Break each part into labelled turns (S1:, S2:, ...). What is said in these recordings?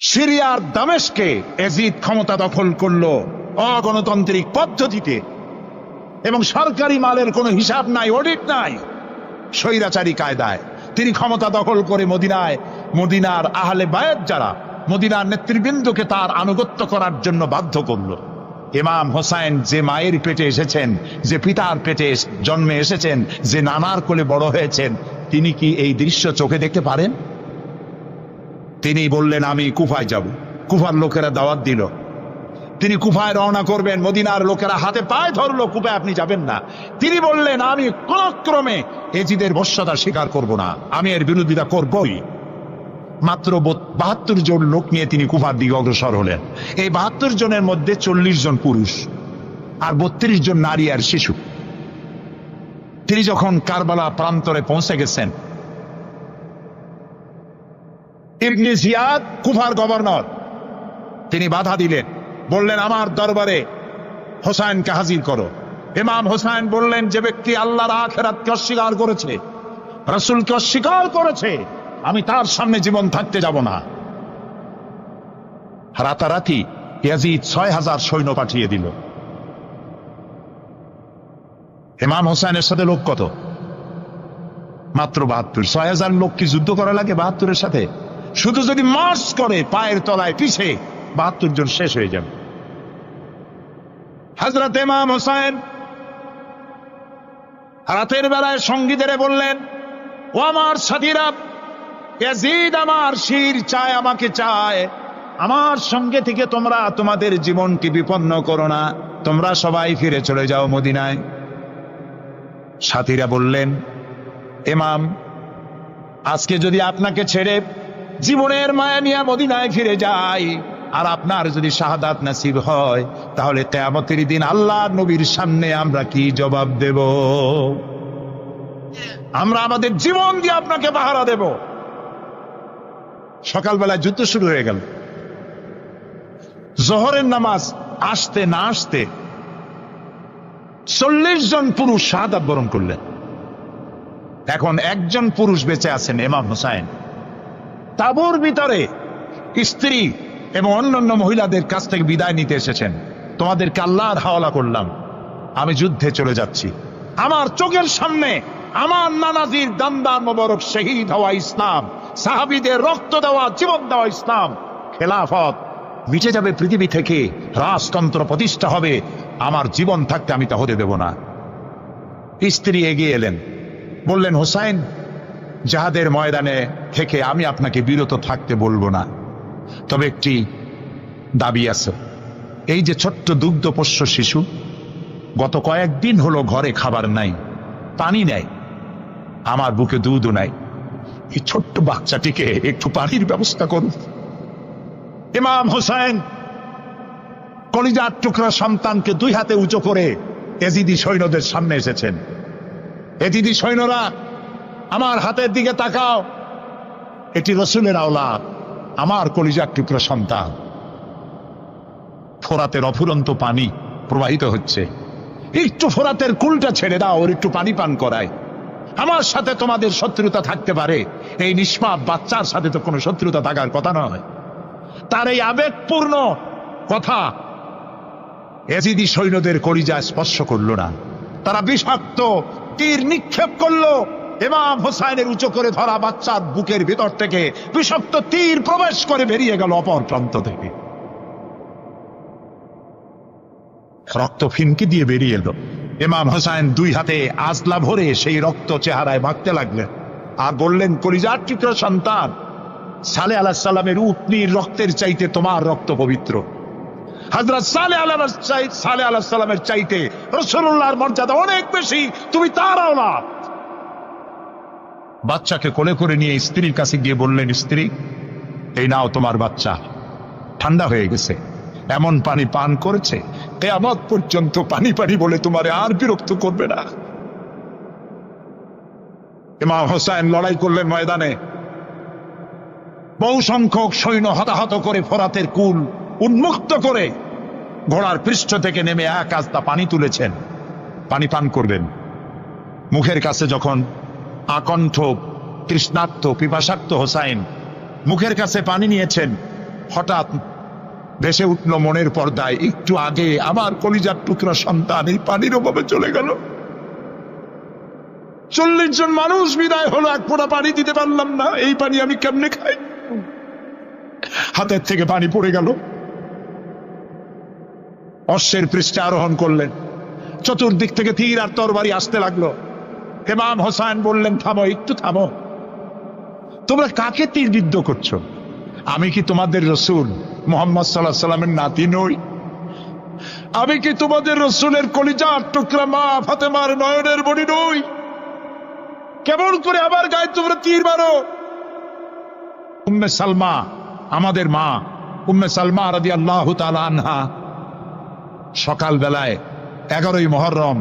S1: সিরিয়ার দামেস্কে এজিদ ক্ষমতা দখল করলো অগণতান্ত্রিক পদ্ধতিতে, এবং সরকারি মালের কোনো হিসাব নাই, অডিট নাই, স্বৈরাচারী কায়দায় তিনি ক্ষমতা দখল করে মদিনার আহলে বায়েত যারা মদিনার নেতৃবৃন্দকে তার আনুগত্য করার জন্য বাধ্য করলো। ইমাম হোসাইন যে মায়ের পেটে এসেছেন, যে পিতার পেটে জন্মে এসেছেন, যে নানার কোলে বড় হয়েছেন, তিনি কি এই দৃশ্য চোখে দেখতে পারেন? তিনি বললেন আমি কুফায় যাব। কুফার লোকেরা দাওয়াত দিল, তিনি কুফায় রওনা করবেন। মদিনার লোকেরা হাতে পায়ে ধরলো, কুফায় আপনি যাবেন না। তিনি বললেন আমি কোন ক্রমে এজিদের বশ্যতা স্বীকার করব না, আমি এর বিরোধিতা করবই। মাত্র 72 জন লোক নিয়ে তিনি কুফার দিকে অগ্রসর হলেন। এই 72 জনের মধ্যে 40 জন পুরুষ আর 32 জন নারী আর শিশু। তিনি যখন কারবালা প্রান্তরে পৌঁছে গেছেন, ইবনে জিয়াদ কুফার গভর্নর, তিনি বাধা দিলেন, বললেন আমার দরবারে হোসাইনকে হাজির করো। ইমাম হোসাইন বললেন যে ব্যক্তি আল্লাহর আখিরাতকে অস্বীকার করেছে, রাসূলকে অস্বীকার করেছে, আমি তার সামনে জীবন থাকতে যাব না। রাতারাতি ইয়াজিদ 6000 সৈন্য পাঠিয়ে দিল। ইমাম হোসাইনের সাথে লোক কত? মাত্র 72। 6000 লোক কি যুদ্ধ করা লাগে 72-এর সাথে? শুধু যদি মার্চ করে পায়ের তলায় পিছে 72 জন শেষ হয়ে যাবে। হযরত ইমাম হোসাইন রাতের বেলায় সঙ্গীদের বললেন, ও আমার সাথীরা, ইয়াজিদ আমার শির চায়, আমাকে চায়, আমার সঙ্গে থেকে তোমরা তোমাদের জীবনকে বিপন্ন করো না, তোমরা সবাই ফিরে চলে যাও মদিনায়। সাথীরা বললেন, ইমাম আজকে যদি আপনাকে ছেড়ে জীবনের মায়া নিয়ে মদিনায় ফিরে যাই, আর আপনার যদি শাহাদাত নসিব হয়, তাহলে কিয়ামতের দিন আল্লাহর নবীর সামনে আমরা কি জবাব দেব? আমরা আমাদের জীবন দিয়ে আপনাকে পাহারা দেব। সকালবেলায় যুদ্ধ শুরু হয়ে গেল। জোহরের নামাজ আসতে না আসতে 40 জন পুরুষ শাহাদাত বরণ করলেন। এখন একজন পুরুষ বেঁচে আছেন, ইমাম হোসাইন। তাঁবুর ভিতরে স্ত্রী এবং অন্যান্য মহিলাদের কাছ থেকে বিদায় নিতে এসেছেন। তোমাদেরকে আল্লাহর হাওয়ালা করলাম, আমি যুদ্ধে চলে যাচ্ছি। আমার চোখের সামনে আমার নানাজির দান্দার মোবারক শহীদ হওয়া ইসলাম, সাহাবীদের রক্ত দেওয়া, জীবন দেওয়া ইসলাম, খেলাফত মিটে যাবে পৃথিবী থেকে, রাজতন্ত্র প্রতিষ্ঠা হবে, আমার জীবন থাকতে আমি তা হতে দেব না। স্ত্রী এগিয়ে এলেন, বললেন, হোসাইন, জাহাদের ময়দানে থেকে আমি আপনাকে বিরত থাকতে বলবো না, তবে একটি দাবি আছে। এই যে ছোট্ট দুগ্ধপোষ্য শিশু, গত কয়েকদিন হলো ঘরে খাবার নাই, পানি নাই, আমার বুকে দুধও নাই, এই ছোট্ট বাচ্চাটিকে একটু পানির ব্যবস্থা করুন। ইমাম হোসাইন কলিজার টুকরা সন্তানকে 2 হাতে উঁচু করে এজিদি সৈন্যদের সামনে এসেছেন। এজিদি সৈন্যরা, আমার হাতের দিকে তাকাও, এটি রাসূলের আওলাদ, আমার কলিজার টুকরা সন্তান। ফোরাতের অফুরন্ত পানি প্রবাহিত হচ্ছে, একটু ফোরাতের কুলটা ছেড়ে দাও, ওর একটু পানি পান করায়। আমার সাথে তোমাদের শত্রুতা থাকতে পারে, এই নিষ্পাপ বাচ্চার সাথে তো কোনো শত্রুতা থাকার কথা নয়। তার এই আবেগপূর্ণ কথা এজিদি সৈন্যদের কলিজা স্পর্শ করল না। তারা বিষাক্ত তীর নিক্ষেপ করলো। ইমাম হোসাইনের উঁচু করে ধরা বাচ্চার বুকের ভিতর থেকে বিষাক্ত তীর প্রবেশ করে বেরিয়ে গেল অপর প্রান্ত থেকে, রক্ত ফিনকি দিয়ে বেরিয়ে এলো। ইমাম হোসাইন 2 হাতে আজলা ভরে সেই রক্ত চেহারায় মাখতে লাগলেন আর বললেন, কলিজার টুকরা সন্তান, সালেহ আলাইহিস সালামের উটনির রক্তের চাইতে তোমার রক্ত পবিত্র। হযরত সালেহ আলাইহিস সালামের চাইতে রাসূলুল্লাহর মর্যাদা অনেক বেশি, তুমি তার আওলাদ। বাচ্চাকে কোলে করে নিয়ে স্ত্রীর কাছে গিয়ে বললেন, স্ত্রী, এই নাও তোমার বাচ্চা, ঠান্ডা হয়ে গেছে, এমন পানি পান করেছে কিয়ামত পর্যন্ত পানি পানি বলে তোমারে আর বিরক্ত করবে না। ইমাম হোসাইন লড়াই করলেন ময়দানে, বহু সংখ্যক সৈন্য হতাহত করে ফোরাতের কুল উন্মুক্ত করে ঘোড়ার পৃষ্ঠ থেকে নেমে 1 আস্তা পানি তুলেছেন, পানি পান করবেন। মুখের কাছে যখন আকণ্ঠ তৃষ্ণার্ত পিপাসার্ত হোসাইন মুখের কাছে পানি নিয়েছেন, হঠাৎ ভেসে উঠল মনের পর্দায়, একটু আগে আমার কলিজার টুকরা সন্তান এই পানির অভাবে চলে গেল। 40 জন মানুষ বিদায় হলো, এক ফোঁটা পানি দিতে পারলাম না, এই পানি আমি কেমনে খাই? হাতের থেকে পানি পড়ে গেল। অশ্বের পৃষ্ঠে আরোহণ করলেন, চতুর্দিক থেকে তীর আর তরবারি আসতে লাগলো। ইমাম হোসাইন বললেন, থামো, একটু থামো, তোমরা কাকে তীর বিদ্ধ করছো? আমি কি তোমাদের রসুল মুহাম্মদ সাল্লাল্লাহু আলাইহি সাল্লামের নাতি নই? আমি কি তোমাদের রসুলের কলিজার টুকরা মা ফাতেমার নয়নের মণি নই? কেমন করে আমার গায়ে তোমরা তীর মারো? উম্মে সালমা, আমাদের মা উম্মে সালমা রাদিয়াল্লাহু তাআলা আনহা, সকালবেলায় 11ই মুহররম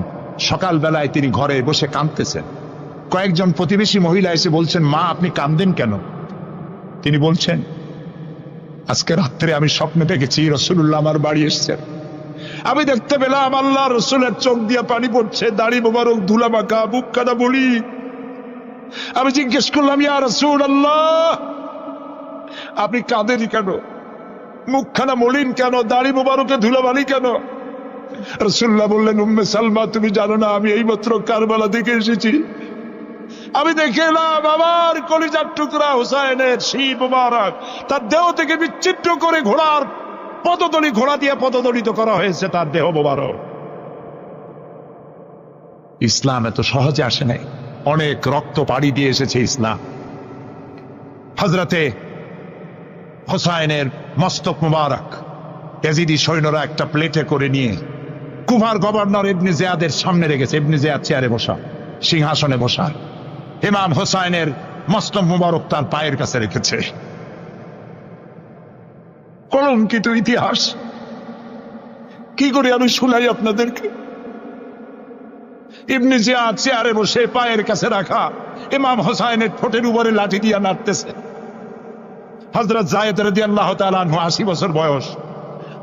S1: সকালবেলায় তিনি ঘরে বসে কাঁদতেছেন। কয়েকজন প্রতিবেশী মহিলা এসে বলছেন, মা আপনি কাঁদেন কেন? তিনি বলছেন, আজকে রাত্রে আমি স্বপ্নে দেখেছি রাসূলুল্লাহ আমার বাড়ি এসেছেন। আমি দেখতে পেলাম আল্লাহ রসুলের চোখ দিয়ে পানি পড়ছে, দাড়ি মোবারক ধুলা মাখা, বুক কাটা বলি। আমি জিজ্ঞেস করলাম, ইয়া রাসূলুল্লাহ আপনি কাঁদেনই কেন? মুখখানা মলিন কেন? দাড়ি মোবারকে ধুলাবালি কেন? রাসূলুল্লাহ বললেন, উম্মে সালমা তুমি জানো না আমি এইমাত্র কারবালা থেকে এসেছি। আমি দেখে এলাম আমার কলিজার টুকরা হুসাইনের শির মোবারক তার দেহ থেকে বিচ্ছিন্ন করে ঘোড়ার পদতলি, ঘোড়া দিয়ে পদদলিত করা হয়েছে তার দেহ মোবারক। ইসলাম এত সহজে আসে নাই, অনেক রক্ত পাড়ি দিয়ে এসেছে ইসলাম। হযরতে হোসাইনের মস্তক মুবারক ইয়াজিদি সৈন্যরা একটা প্লেটে করে নিয়ে কুফার গভর্নর ইবনে জিয়াদের সামনে রেখেছে। ইবনে জিয়াদ চেয়ারে বসা, সিংহাসনে বসা, ইমাম হোসাইনের মস্তক মুবারক তার পায়ের কাছে রেখেছে। কলঙ্কিত ইতিহাস, কি করে আমি শুনাই আপনাদেরকে? ইবনে জিয়াদ চেয়ারে বসে পায়ের কাছে রাখা ইমাম হোসাইনের ঠোঁটের উপরে লাঠি দিয়া নাড়তেছে। হযরত যায়েদ রাদিয়াল্লাহু তাআলা আনহু 80 বছর বয়স,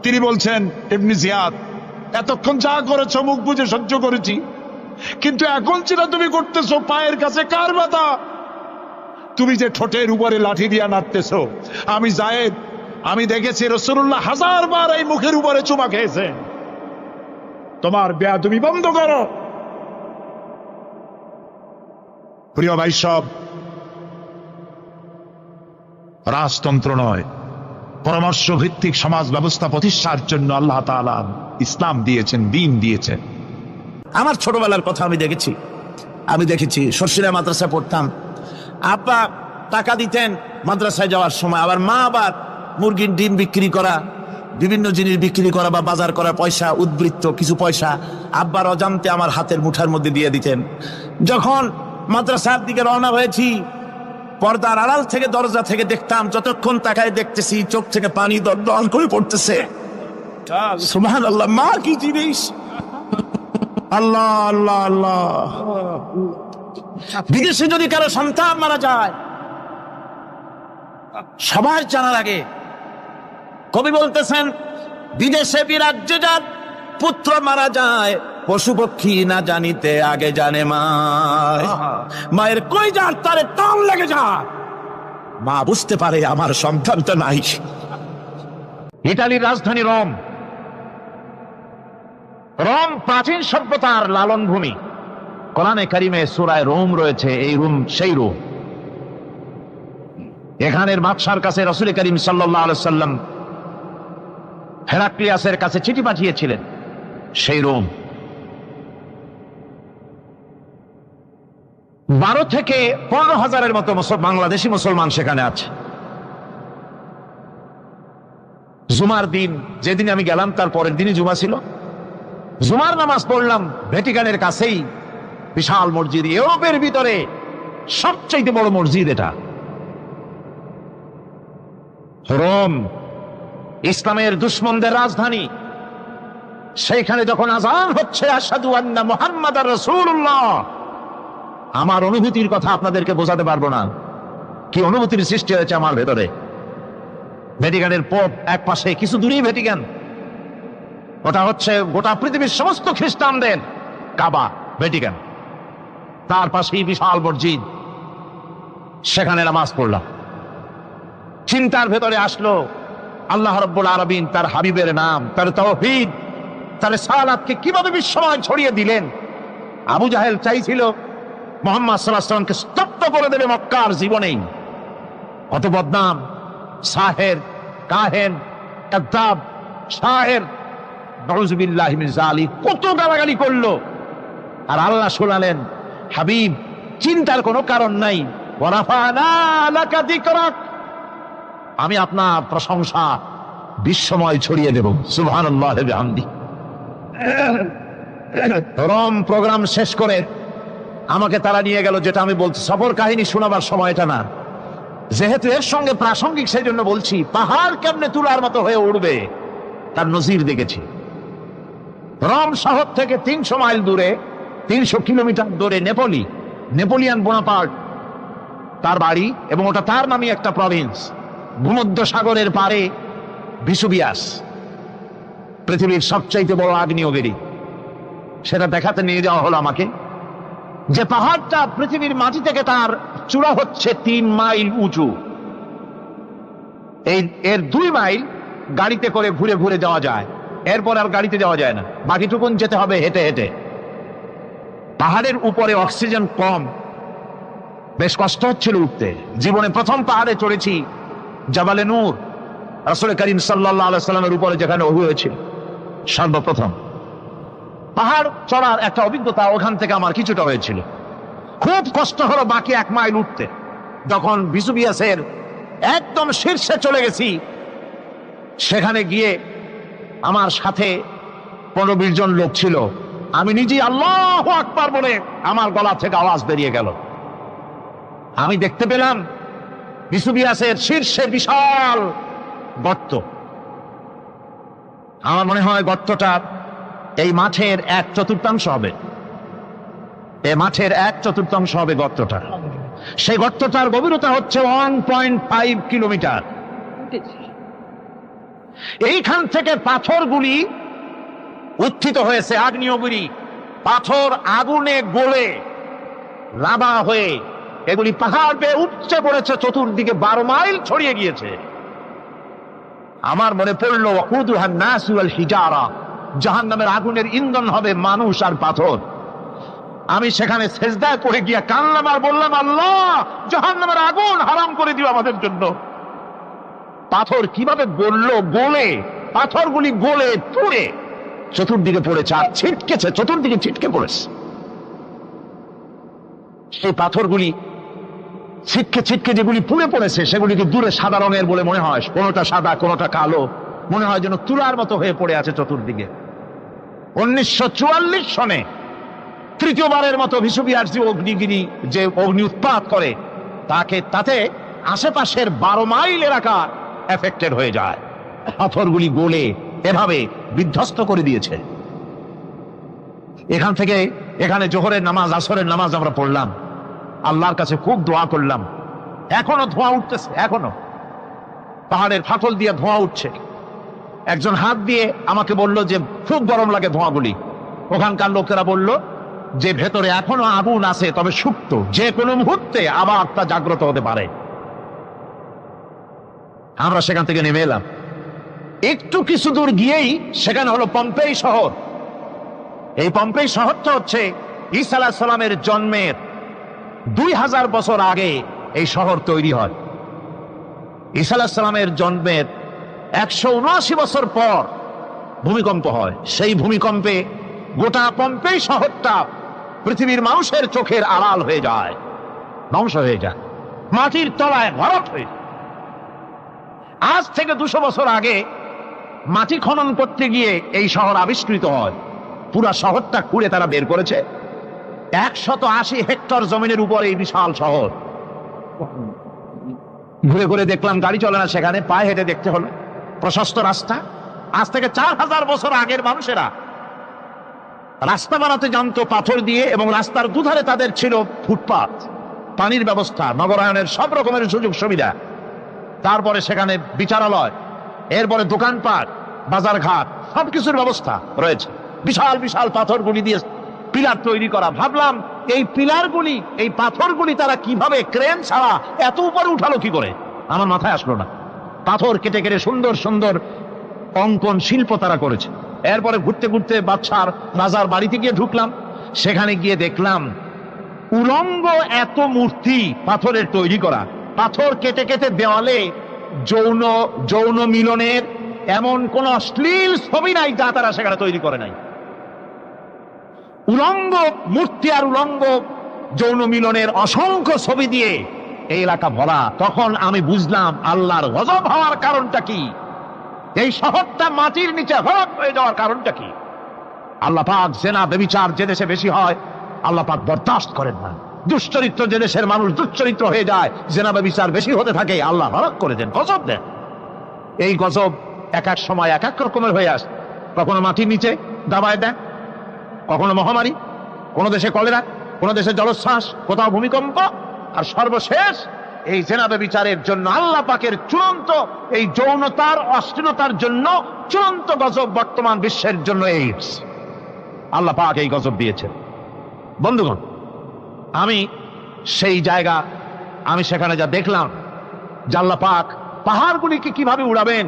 S1: তিনি বলছেন, ইবনে জিয়াদ এতক্ষণ যা করেছো মুখ বুজে সহ্য করেছি, কিন্তু এখন যেটা তুমি করতেছো পায়ের কাছে কার ব্যথা? তুমি যে ঠোঁটের উপরে লাঠি দিয়া নাড়তেছো, আমি যায়েদ আমি দেখেছি রাসূলুল্লাহ 1000 বার এই মুখের উপরে চুমা খেয়েছে। তোমার বেয়াদবি বন্ধ করো। প্রিয় ভাই সব, রাজতন্ত্র নয়, পরামর্শ ভিত্তিক সমাজ ব্যবস্থা প্রতিষ্ঠার জন্য আল্লাহ তাআলা ইসলাম দিয়েছেন, দ্বীন দিয়েছেন।
S2: আমার ছোটবেলার কথা আমি দেখেছি সরসিরা মাদ্রাসায় পড়তাম। আব্বা টাকা দিতেন মাদ্রাসায় যাওয়ার সময়, আবার মা আবার মুরগির ডিম বিক্রি করা, বিভিন্ন জিনিস বিক্রি করা বা বাজার করা পয়সা, উদ্বৃত্ত কিছু পয়সা আব্বার অজান্তে আমার হাতের মুঠার মধ্যে দিয়ে দিতেন। যখন মাদ্রাসার দিকে রওনা হয়েছি, পর্দার আড়াল থেকে দরজা থেকে দেখতাম, যতক্ষণ তাকায় দেখতেছি চোখ থেকে পানি দরদর করে পড়তেছে। সুবহানাল্লাহ, মা কি জিনিস! আল্লাহ আল্লাহ আল্লাহ। বিদেশে যদি কারো সন্তান মারা যায় সবার জানার আগে কবি বলতেছেন, বিদেশে বিরাজ্যে যার পুত্র মারা যায়, পশু পক্ষী না জানিতে আগে জানে মায়। মায়ের কই যার তারে টান লেগে যায়, মা বুঝতে পারে আমার সন্তান তো নাই।
S3: ইতালির রাজধানী রোম। রোম প্রাচীন সভ্যতার লালন ভূমি। কোরআনে কারিমে সূরায় রোম রয়েছে, এই রোম সেই রোম। এখানের বাদশার কাছে রাসূল করিম সাল্লাল্লাহু আলাইহি সাল্লাম হেরাক্লিয়াসের কাছে চিঠি পাঠিয়েছিলেন, সেই রোম। 12 থেকে 15 হাজারের মতো বাংলাদেশি মুসলমান সেখানে আছে। জুমার দিন, যেদিন আমি গেলাম তার পরের দিনই জুমা ছিল, জুমার নামাজ পড়লাম ভ্যাটিকানের কাছেই বিশাল মসজিদ, ইউরোপের ভিতরে সবচেয়ে বড় মসজিদ এটা। রোম ইসলামের দুশমনদের রাজধানী। সেইখানে যখন আযান হচ্ছে আশহাদু আন্না মুহাম্মাদার রাসূলুল্লাহ, আমার অনুভূতির কথা আপনাদেরকে বোঝাতে পারবো না, কি অনুভূতির সৃষ্টি হয়েছে আমার ভেতরে। ভ্যাটিকানের পোপ এক পাশে, কিছু দূরেই ভ্যাটিকান, ওটা হচ্ছে গোটা পৃথিবীর সমস্ত খ্রিস্টানদের কাবা, ভ্যাটিকান। তার পাশেই বিশাল মসজিদ, সেখানে নামাজ পড়লাম। চিন্তার ভেতরে আসলো আল্লাহ রাব্বুল আলামিন তার হাবিবের নাম, তার তাওহীদ, তার রিসালাতকে কিভাবে বিশ্বময় ছড়িয়ে দিলেন। আবু জাহেল চাইছিল মুহাম্মদ সাল্লাল্লাহু আলাইহি ওয়াসাল্লামকে স্তব্ধ করে দেবে মক্কার জীবনেই। কত বদনাম, সাহের, কাহেন, কাযযাব, শায়ের, নাউযুবিল্লাহি মিন যালিক, কত গালাগালি করলো। আর আল্লাহ শোনালেন, হাবিব চিন্তার কোনো কারণ নাই, ওয়া রাফা'না লাকা যিকরাক, আমি আপনার প্রশংসা বিশ্বময় ছড়িয়ে দেব। সুবহানাল্লাহি ওয়া বিহামদি। রোম প্রোগ্রাম শেষ করে আমাকে তারা নিয়ে গেল, যেটা আমি বলছি সফর কাহিনী শোনাবার সময়টা না, যেহেতু এর সঙ্গে প্রাসঙ্গিক সেই জন্য বলছি। পাহাড় কেমনে তুলার মতো হয়ে উঠবে তার নজির দেখেছি। রোম শহর থেকে 300 মাইল দূরে, 300 কিলোমিটার দূরে নেপোলিয়ান বোনাপার্ট তার বাড়ি, এবং ওটা তার নামই একটা প্রভিন্স। ভূমধ্য সাগরের পারে ভিসুভিয়াস, পৃথিবীর সবচাইতে বড় আগ্নেয়গিরি, সেটা দেখাতে নিয়ে যাওয়া হলো আমাকে। যে পাহাড়টা পৃথিবীর মাটি থেকে তার চূড়া হচ্ছে 3 মাইল উঁচু, এর 2 মাইল গাড়িতে করে ঘুরে ঘুরে যাওয়া যায়, এরপর আর গাড়িতে যাওয়া যায় না, বাকিটুকুন যেতে হবে হেঁটে হেঁটে। পাহাড়ের উপরে অক্সিজেন কম, বেশ কষ্ট হচ্ছিল উঠতে। জীবনে প্রথম পাহাড়ে চড়েছি জাবালে নূর, রাসূল করিম সাল্লাল্লাহু আলাইহি সাল্লামের উপরে যেখানে ওহী হয়েছিল সর্বপ্রথম। পাহাড় চড়ার একটা অভিজ্ঞতা ওখান থেকে আমার কিছুটা হয়েছিল। খুব কষ্ট হলো বাকি 1 মাইল উঠতে। যখন ভিসুভিয়াসের একদম শীর্ষে চলে গেছি, সেখানে গিয়ে আমার সাথে 15-20 জন লোক ছিল। আমি নিজেই আল্লাহু আকবার বলে আমার গলা থেকে আওয়াজ বেরিয়ে গেল। আমি দেখতে পেলাম ভিসুভিয়াসের শীর্ষে বিশাল গর্ত। আমার মনে হয় গর্তটা এই মাঠের 1/4 হবে, এই মাঠের 1/4 হবে গর্তটা। সেই গর্তটার গভীরতা হচ্ছে 1.5 কিলোমিটার। এইখান থেকে পাথরগুলি উত্থিত হয়েছে, আগ্নেয়গিরি পাথর আগুনে গলে লাভা হয়ে এগুলি পাহাড় বেয়ে উপচে পড়েছে, চতুর্দিকে 12 মাইল ছড়িয়ে গিয়েছে। আমার মনে পড়লো ওয়াকুদুহান নাসু ওয়াল হিজারা, জাহান্নামের আগুনের ইন্ধন হবে মানুষ আর পাথর। আমি সেখানে সেজদায় পড়ে গিয়া কান্নাম আর বললাম, আল্লাহ জাহান্নামের আগুন হারাম করে দিও আমাদের জন্য। পাথর কিভাবে গললো, গলে পাথরগুলি গলে পুড়ে চতুর্দিকে পড়েছে, আর ছিটকেছে, চতুর্দিকে ছিটকে পড়েছে। সেই পাথরগুলি ছিটকে ছিটকে যেগুলি পুড়ে পড়েছে, সেগুলিকে দূরে সাদা রঙের বলে মনে হয়, কোনোটা সাদা কোনোটা কালো, মনে হয় যেন তুলার মতো হয়ে পড়ে আছে চতুর্দিকে। 1944 সনে তৃতীয়বারের মতো ভিসুভিয়াস যে অগ্নিগিরি, যে অগ্নি উৎপাত করে, তাতে আশেপাশের 12 মাইল এলাকা এফেক্টেড হয়ে যায়। পাথরগুলি গলে এভাবে বিধ্বস্ত করে দিয়েছে। এখান থেকে এখানে জোহরের নামাজ, আসরের নামাজ আমরা পড়লাম, আল্লাহর কাছে খুব দোয়া করলাম। এখনো ধোঁয়া উঠতেছে, এখনো পাহাড়ের ফাটল দিয়ে ধোঁয়া উঠছে। একজন হাত দিয়ে আমাকে বলল যে খুব গরম লাগে ধোঁয়াগুলি। ওখানকার লোকেরা বলল যে ভেতরে এখনো আগুন আছে, তবে সুপ্ত, যে কোনো মুহূর্তে আবার তা জাগ্রত হতে পারে। আমরা সেখান থেকে নেমে এলাম। একটু কিছু দূর গিয়েই সেখানে হলো পম্পেই শহর। এই পম্পেই শহরটা হচ্ছে ঈসা আলাইহিস সালামের জন্মের 2000 বছর আগে এই শহর তৈরি হয়। ঈসা আলাইহিস সালামের জন্মের 179 বছর পর ভূমিকম্প হয়। সেই ভূমিকম্পে গোটা পম্পেই শহরটা পৃথিবীর মানুষের চোখের আড়াল হয়ে যায়, ধ্বংস হয়ে যায়, মাটির তলায় ভরাট হয়ে যায়। আজ থেকে 200 বছর আগে মাটি খনন করতে গিয়ে এই শহর আবিষ্কৃত হয়। পুরা শহরটা খুঁড়ে তারা বের করেছে। 180 হেক্টর জমিনের উপর এই বিশাল শহর। ঘুরে ঘুরে দেখলাম, গাড়ি চলে না সেখানে, পায়ে হেঁটে দেখতে হলো। প্রশস্ত রাস্তা। আজ থেকে 4000 বছর আগের মানুষেরা রাস্তা বানাতে জানতো পাথর দিয়ে, এবং রাস্তার দুধারে তাদের ছিল ফুটপাত, পানির ব্যবস্থা, নগরায়নের সব রকমের সুযোগ সুবিধা। তারপরে সেখানে বিচারালয়, এরপরে দোকানপাট, বাজারঘাট, সবকিছুর ব্যবস্থা রয়েছে। বিশাল বিশাল পাথরগুলি দিয়ে পিলার তৈরি করা। ভাবলাম এই পিলারগুলি, এই পাথরগুলি তারা কিভাবে ক্রেন ছাড়া এত উপরে উঠালো কি করে, আমার মাথায় আসলো না। পাথর কেটে কেটে সুন্দর সুন্দর অঙ্কন শিল্প তারা করেছে। এরপরে ঘুরতে ঘুরতে বাদশার রাজার বাড়িতে গিয়ে ঢুকলাম। সেখানে গিয়ে দেখলাম উলঙ্গ এত মূর্তি পাথরের তৈরি করা, পাথর কেটে কেটে দেওয়ালে যৌন যৌন মিলনের এমন কোন অশ্লীল ছবি নাই যা তারা সেখানে তৈরি করে নাই। উলঙ্গ মূর্তি আর উলঙ্গ যৌন মিলনের অসংখ্য ছবি দিয়ে এই এলাকা ভরা। তখন আমি বুঝলাম আল্লাহর গজব হওয়ার কারণটা কি, এই শহরটা মাটির নিচে হরক হয়ে যাওয়ার কারণটা কি। আল্লাহ পাক জেনা ব্যভিচার যে দেশে বেশি হয় আল্লাহ পাক বরদাস্ত করেন না। দুশ্চরিত্র যে দেশের মানুষ দুশ্চরিত্র হয়ে যায়, জেনা ব্যভিচার বেশি হতে থাকে, আল্লাহ হরক করে দেন, গজব দেন। এই গজব এক এক সময় এক এক রকমের হয়ে আসে। কখনো মাটির নিচে দাবায় দেন, কখনো মহামারী, কোন দেশে কলেরা, কোন দেশে জলোচ্ছ্বাস, কোথাও ভূমিকম্প, আর সর্বশেষ এই জেনা ব্যভিচারের জন্য আল্লাহ পাকের চূড়ান্ত এই যৌনতার অশ্লীলতার জন্য চূড়ান্ত গজব বর্তমান বিশ্বের জন্য এইডস। আল্লাহ পাক এই গজব দিয়েছেন। বন্ধুগণ, আমি সেই জায়গা, আমি সেখানে যা দেখলাম যে আল্লাহ পাক পাহাড়গুলিকে কিভাবে উড়াবেন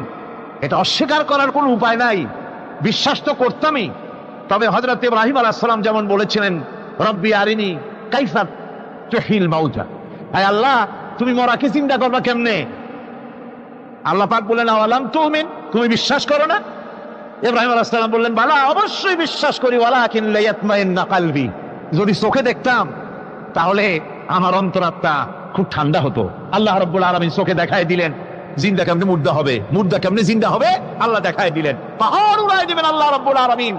S3: এটা অস্বীকার করার কোনো উপায় নাই। বিশ্বাস তো করতামই, তবে হযরত ইব্রাহিম আলাইহিস সালাম যেমন বলেছিলেন, রব্বি আরিনি কাইফা তুহিল মাউতা, আয় আল্লাহ তুমি মরাকে চিন্তা করবা কেমনে। আল্লাহ পাক বললেন আওয়ালাম তুমিন, তুমি বিশ্বাস করো না? ইব্রাহিম আলাইহিস সালাম বললেন বালা, অবশ্যই বিশ্বাস করি, ওয়ালাকিন লিয়াতমাইন্না কলবি, যদি চোখে দেখতাম তাহলে আমার অন্তরাত্মা খুব ঠান্ডা হতো। আল্লাহ রাব্বুল আলামিন চোখে দেখায় দিলেন জিন্দা কেমনে মুর্দা হবে, মুর্দা কেমনে জিন্দা হবে, আল্লাহ দেখায় দিলেন, পাহাড় উড়ায় দিবেন আল্লাহ রাব্বুল আলামিন।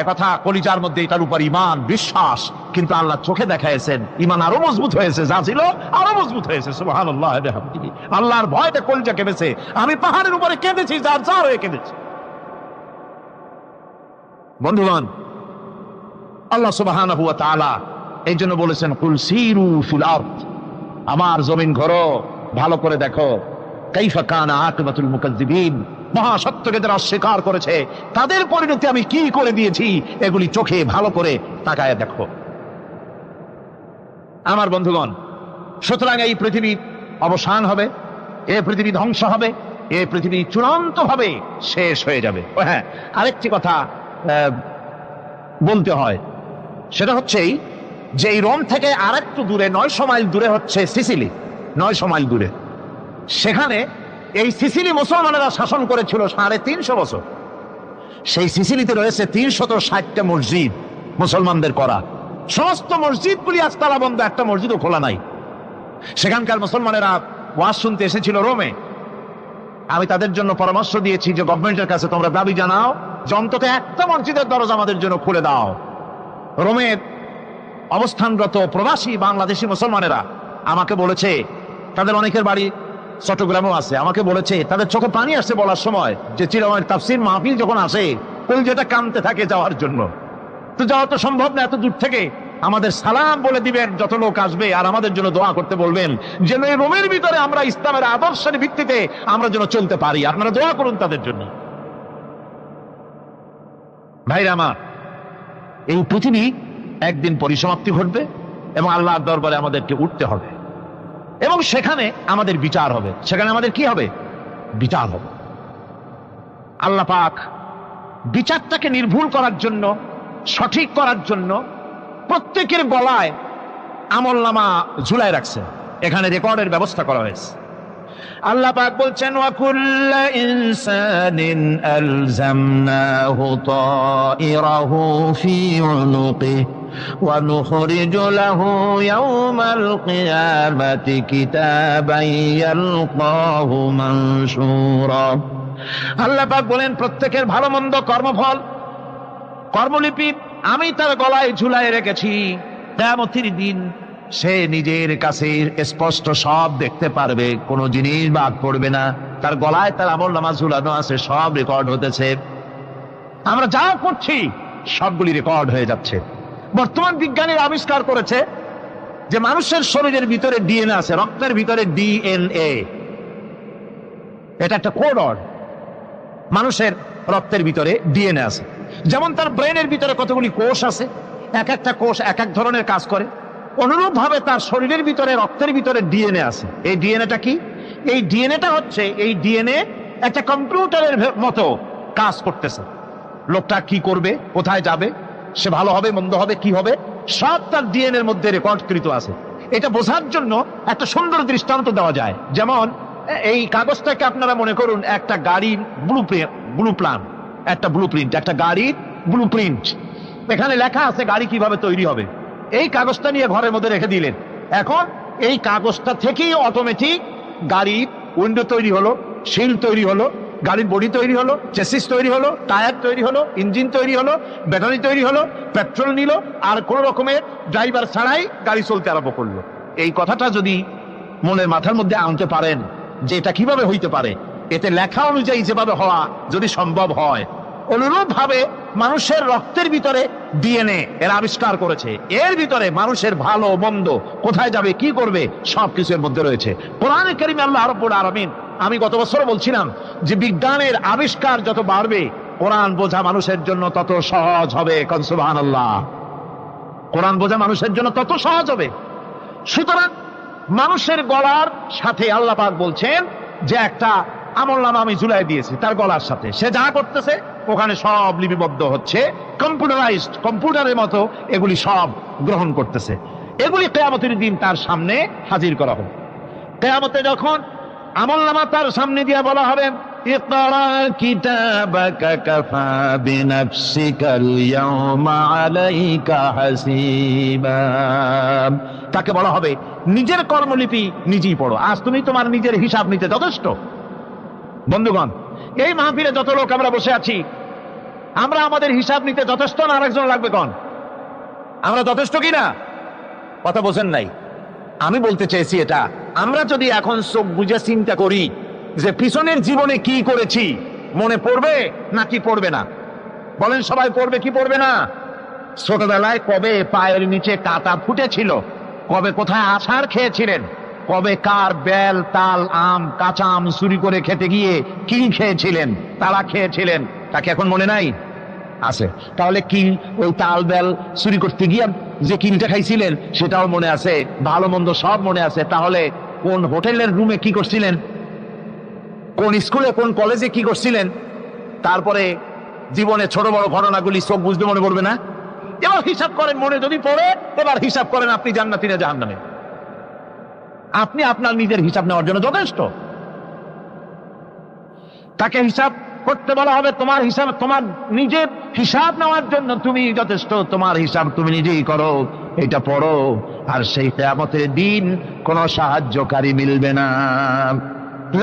S3: একথা কলিজার মধ্যে এটার উপর ঈমান বিশ্বাস, কিন্তু আল্লাহ চোখে দেখাইছেন, ঈমান আরো মজবুত হয়েছে, যা ছিল আরো মজবুত হয়েছে। সুবহানাল্লাহ, আল্লাহর ভয়তে কলিজা কেঁদেছে। আমি পাহাড়ের উপরে কেঁদেছি, যার যার হয়ে কেঁদেছি। বন্ধুগণ, আল্লাহ সুবহানাহু ওয়া তাআলা এই জন্য বলেছেন কুল সিরু ফিল আরদ, আমার জমিন ঘোরো, ভালো করে দেখো, কাইফা কানা আকিবাতুল মুকাজ্জিবিন, মহাসত্যকে যারা অস্বীকার করেছে তাদের পরিণতি আমি কি করে দিয়েছি, এগুলি চোখে ভালো করে তাকায় দেখো। আমার বন্ধুগণ, সুতরাং এই পৃথিবীর অবসান হবে, এই পৃথিবী ধ্বংস হবে, এই পৃথিবী চূড়ান্ত ভাবে শেষ হয়ে যাবে। ও হ্যাঁ, আরেকটি কথা বলতে হয়, সেটা হচ্ছে যে এই রোম থেকে আর একটু দূরে 900 মাইল দূরে হচ্ছে সিসিলি, 900 মাইল দূরে। সেখানে এই সিসিলি মুসলমানেরা শাসন করেছিল 350 বছর। সেই সিসিলিতে রয়েছে 360টা মসজিদ মুসলমানদের করা। সমস্ত মসজিদগুলি আজ তালা বন্ধ, একটা মসজিদও খোলা নাই। সেখানকার মুসলমানেরা ওয়াজ শুনতে এসেছিল রোমে। আমি তাদের জন্য পরামর্শ দিয়েছি যে গভর্নমেন্টের কাছে তোমরা দাবি জানাও যে অন্তত একটা মসজিদের দরজা আমাদের জন্য খুলে দাও। রোমের অবস্থানরত প্রবাসী বাংলাদেশি মুসলমানেরা আমাকে বলেছে, তাদের অনেকের বাড়ি চট্টগ্রামও আছে, আমাকে বলেছে তাদের চোখে পানি আসছে বলার সময় যে চিরময় তাফসীর মাহফিল যখন আসে কলিজাটা কাঁদতে থাকে যাওয়ার জন্য। তো যাওয়া তো সম্ভব না এত দূর থেকে, আমাদের সালাম বলে দিবেন যত লোক আসবে, আর আমাদের জন্য দোয়া করতে বলবেন যেন এই রোমের ভিতরে আমরা ইসলামের আদর্শের ভিত্তিতে আমরা যেন চলতে পারি। আপনারা দোয়া করুন তাদের জন্য। ভাইরা আমার, এই পৃথিবী একদিন পরিসমাপ্তি ঘটবে এবং আল্লাহর দরবারে আমাদেরকে উঠতে হবে এবং সেখানে আমাদের বিচার হবে। সেখানে আমাদের কি হবে? বিচার হবে। আল্লাহ পাক বিচারটাকে নির্ভুল করার জন্য, সঠিক করার জন্য প্রত্যেকের গলায় আমলনামা ঝুলায় রাখছেন, এখানে রেকর্ডের ব্যবস্থা করা হয়েছে। আল্লাহ পাক বলছেন ওয়া কুল্লু ইনসানিন আলজামনাহু তাইরাহু ফি উনুকিহি ওয়া নুখরিজু লাহু ইয়াওমাল কিয়ামাতি কিতাবান ইয়ালকাহু মানশুরা। আল্লাহ পাক বলেন প্রত্যেকের ভালো মন্দ কর্মফল, কর্মলিপি আমি তার গলায় ঝুলায় রেখেছি। কিয়ামতের দিন সে নিজের কাছে স্পষ্ট সব দেখতে পারবে, কোনো জিনিস বাদ পড়বে না। তার গলায় তার আমলনামা ঝুলানো আছে, সব রেকর্ড হতেছে। আমরা যা করছি সবগুলি রেকর্ড হয়ে যাচ্ছে। বর্তমান বিজ্ঞানীরা আবিষ্কার করেছে যে মানুষের শরীরের ভিতরে ডিএনএ আছে, রক্তের ভিতরে ডিএনএ, এটা একটা কোড। মানুষের রক্তের ভিতরে ডিএনএ আছে, যেমন তার ব্রেনের ভিতরে কতগুলি কোষ আছে, এক একটা কোষ এক এক ধরনের কাজ করে। অনুরূপ ভাবে তার শরীরের ভিতরে রক্তের ভিতরে ডিএনএ আছে। এই ডিএনএটা কি? এই ডিএনএটা হচ্ছে, এই ডিএনএ একটা কম্পিউটারের মতো কাজ করতেছে। লোকটা কি করবে, কোথায় যাবে, সে ভালো হবে মন্দ হবে কি হবে, সব তার ডিএনএ এর মধ্যে রেকর্ডকৃত আছে। এটা বোঝার জন্য একটা সুন্দর দৃষ্টান্ত দেওয়া যায়। যেমন এই কাগজটাকে আপনারা মনে করুন একটা গাড়ির একটা ব্লুপ্রিন্ট, একটা গাড়ির ব্লুপ্রিন্ট। এখানে লেখা আছে গাড়ি কিভাবে তৈরি হবে। এই কাগজটা নিয়ে ঘরের মধ্যে রেখে দিলেন। এখন এই কাগজটা থেকেই অটোমেটিক গাড়ির উইন্ডো তৈরি হলো, শিল তৈরি হলো, গাড়ির বডি তৈরি হলো, চেসিস তৈরি হলো, টায়ার তৈরি হলো, ইঞ্জিন তৈরি হলো, ব্যাটারি তৈরি হলো, পেট্রোল নিল, আর কোন রকমের ড্রাইভার ছাড়াই গাড়ি চলতে আরম্ভ করলো। এই কথাটা যদি মনের মাথার মধ্যে আনতে পারেন যে এটা কিভাবে হইতে পারে, এতে লেখা অনুযায়ী যেভাবে হওয়া যদি সম্ভব হয়, অনুরূপ ভাবে মানুষের রক্তের ভিতরে ডিএনএ এর আবিষ্কার করেছে। এর ভিতরে মানুষের ভালো মন্দ, কোথায় যাবে কি করবে, সবকিছু এর মধ্যে রয়েছে। কোরআনে কারীমে আল্লাহ রাব্বুল আলামিন, আমি গত বছর বলছিলাম যে বিজ্ঞানের আবিষ্কার যত বাড়বে কোরআন বোঝা মানুষের জন্য তত সহজ হবে। কোন সুবহানাল্লাহ। কোরআন বোঝা মানুষের জন্য তত সহজ হবে। সুতরাং মানুষের গলার সাথে আল্লাহ পাক বলছেন যে একটা আমলনামা আমি ঝুলাই দিয়েছি তার গলার সাথে, সে যা করতেছে ওখানে সব লিপিবদ্ধ হচ্ছে, কম্পিউটারাইজড, কম্পিউটারের মতো এগুলি সব গ্রহণ করতেছে। এগুলি কিয়ামতের দিন তার সামনে হাজির করা হবে। কিয়ামতে যখন আমলনামা তার সামনে দিয়ে বলা হবে, ইকরা কিতাবাকা কাফা বিনাফসিকাল ইয়াওমা আলাইকা হাসিবা, তাকে বলা হবে নিজের কর্মলিপি নিজেই পড়ো, আজ তুমি তোমার নিজের হিসাব নিতে যথেষ্ট। বন্ধুগণ, এই মাহফিলে যত লোক আমরা বসে আছি, আমরা আমাদের হিসাব নিতে যথেষ্ট না আরেকজন লাগবে? কোন আমরা যথেষ্ট কিনা? কথা বোঝেন নাই। আমি বলতে চাইছি এটা, আমরা যদি এখন চোখ বুঝে চিন্তা করি যে পিছনের জীবনে কি করেছি, মনে পড়বে নাকি পড়বে না? বলেন সবাই, পড়বে কি পড়বে না? ছোটবেলায় কবে পায়ের নিচে কাঁটা ফুটেছিল, কবে কোথায় আছাড় খেয়েছিলেন, কবে কার বেল তাল আম কাঁচা আম চুরি করে খেতে গিয়ে কিল খেয়েছিলেন, তালা খেয়েছিলেন, তাকে এখন মনে নাই? আছে। তাহলে কিল, ওই তাল বেল চুরি করতে গিয়ে যে কিলটা খাইছিলেন সেটাও মনে আছে, ভালো মন্দ সব মনে আছে। তাহলে কোন হোটেলের রুমে কি করছিলেন, কোন স্কুলে কোন কলেজে কি করছিলেন, তারপরে জীবনে ছোট বড় ঘটনাগুলি চোখ বুঝতে মনে পড়বে না? এবার হিসাব করেন, মনে যদি পড়ে এবার হিসাব করেন আপনি জান্নাতি না জাহান্নামে। আপনি আপনার নিজের হিসাব নেওয়ার জন্য যথেষ্ট। তাকে হিসাব করতে বলা হবে, তোমার হিসাব, তোমার নিজের হিসাব নেওয়ার জন্য তুমি যথেষ্ট, তোমার হিসাব তুমি নিজেই করো, এটা পড়ো। আর সেই কিয়ামতের দিন কোন সাহায্যকারী মিলবে না।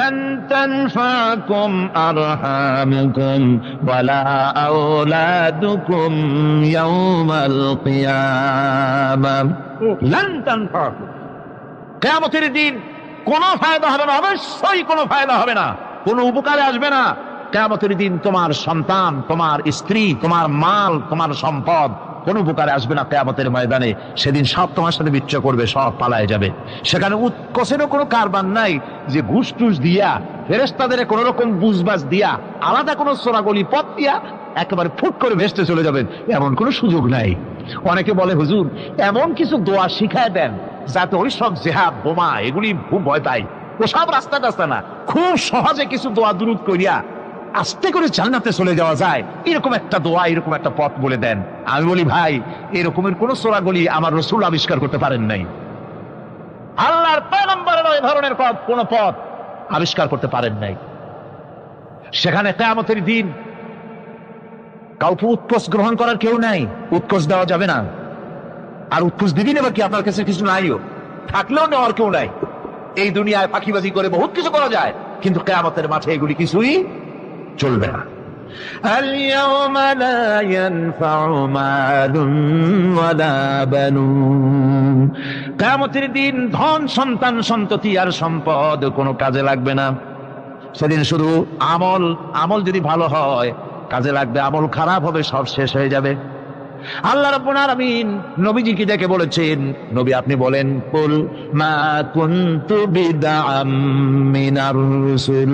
S3: لن تنفعكم أرحامكم ولا أولادكم يوم القيامة لن تنفعكم। কিয়ামতের দিন কোনো ফায়দা হবে না, অবশ্যই কোনো ফায়দা হবে না, কোনো উপকারে আসবে না। কিয়ামতের দিন তোমার সন্তান, তোমার স্ত্রী, তোমার মাল, তোমার সম্পদ কোনো উপকারে আসবে না। কিয়ামতের ময়দানে সেদিন সব তোমার সাথে বিচ্ছা করবে, সব পালায় যাবে। সেখানে উৎকোষেরও কোনো কারবার নাই যে ঘুষ টুস দিয়া, ফেরেশতাদের কোন রকম বুঝবাজ দিয়া, আলাদা কোনো চোরাগলি পথ দিয়া একেবারে ফুট করে ভেস্তে চলে যাবেন, এমন কোনো সুযোগ নাই। অনেকে বলে, হুজুর এমন কিছু দোয়া শিখায় দেন যাতে ওই সব জেহাদ বোমা এগুলি খুব ভয় পাই, ও সব রাস্তা টাস্তা না, খুব সহজে কিছু দোয়া দুরূদ করিয়া আস্তে করে জান্নাতে চলে যাওয়া যায়, এরকম একটা দোয়া, এরকম একটা পথ বলে দেন। আমি বলি, ভাই এরকমের কোন চোরাগলি আমার রাসূল আবিষ্কার করতে পারেন নাই, আল্লাহর পয়গম্বরের ওই ধরনের পথ, কোন পথ আবিষ্কার করতে পারেন নাই। সেখানে কিয়ামতের দিন কাউকে উৎকোষ গ্রহণ করার কেউ নাই, উৎকোষ দেওয়া যাবে না। আর উৎকোষ দিবি না কি, আপনার কাছে কিছু নাইও, থাকলেও নেওয়ার কেউ নাই। এই দুনিয়ায় ফাঁকিবাজি করে বহুত কিছু করা যায়, কিন্তু কিয়ামতের মাঠে এগুলি কিছুই চলবে না। اليوم لا ينفع مال ولا بنون। কিয়ামতের দিন ধন সন্তান সন্ততি আর সম্পদ কোনো কাজে লাগবে না। সেদিন শুধু আমল, আমল যদি ভালো হয় কাজে লাগবে, আমল খারাপ হবে সব শেষ হয়ে যাবে। আল্লাহ রাব্বুল আলামিন নবীজিকে ডেকে বলেছেন, নবী আপনি বলেন, কুল মা কুনতু বিদআম মিনার রাসূল,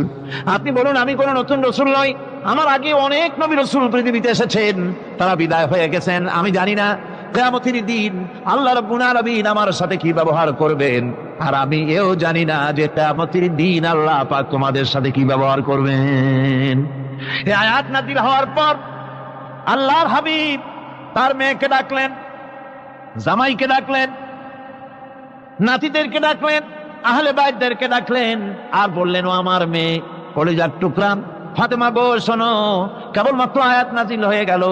S3: আপনি বলুন আমি কোন নতুন রাসূল নই, আমার আগে অনেক নবী রাসূল পৃথিবীতে এসেছেন, তারা বিদায় হয়ে গেছেন, আমি জানি না
S2: কিয়ামতের দিন আল্লাহ রাব্বুল আলামিন আমার সাথে কি ব্যবহার করবেন, আর আমি এও জানি না যে কিয়ামতের দিন আল্লাহ পাক তোমাদের সাথে কি ব্যবহার করবেন। এই আয়াত নাযিল হওয়ার পর আল্লাহর হাবিব তার মেয়েকে ডাকলেন, জামাইকে ডাকলেন, নাতিদেরকে ডাকলেন, আহলে বাইতদেরকে ডাকলেন, আর বললেন, ও আমার মেয়ে কলিজার টুকরা ফাতেমা গো শোনো, কেবলমাত্র আয়াত নাযিল হয়ে গেল,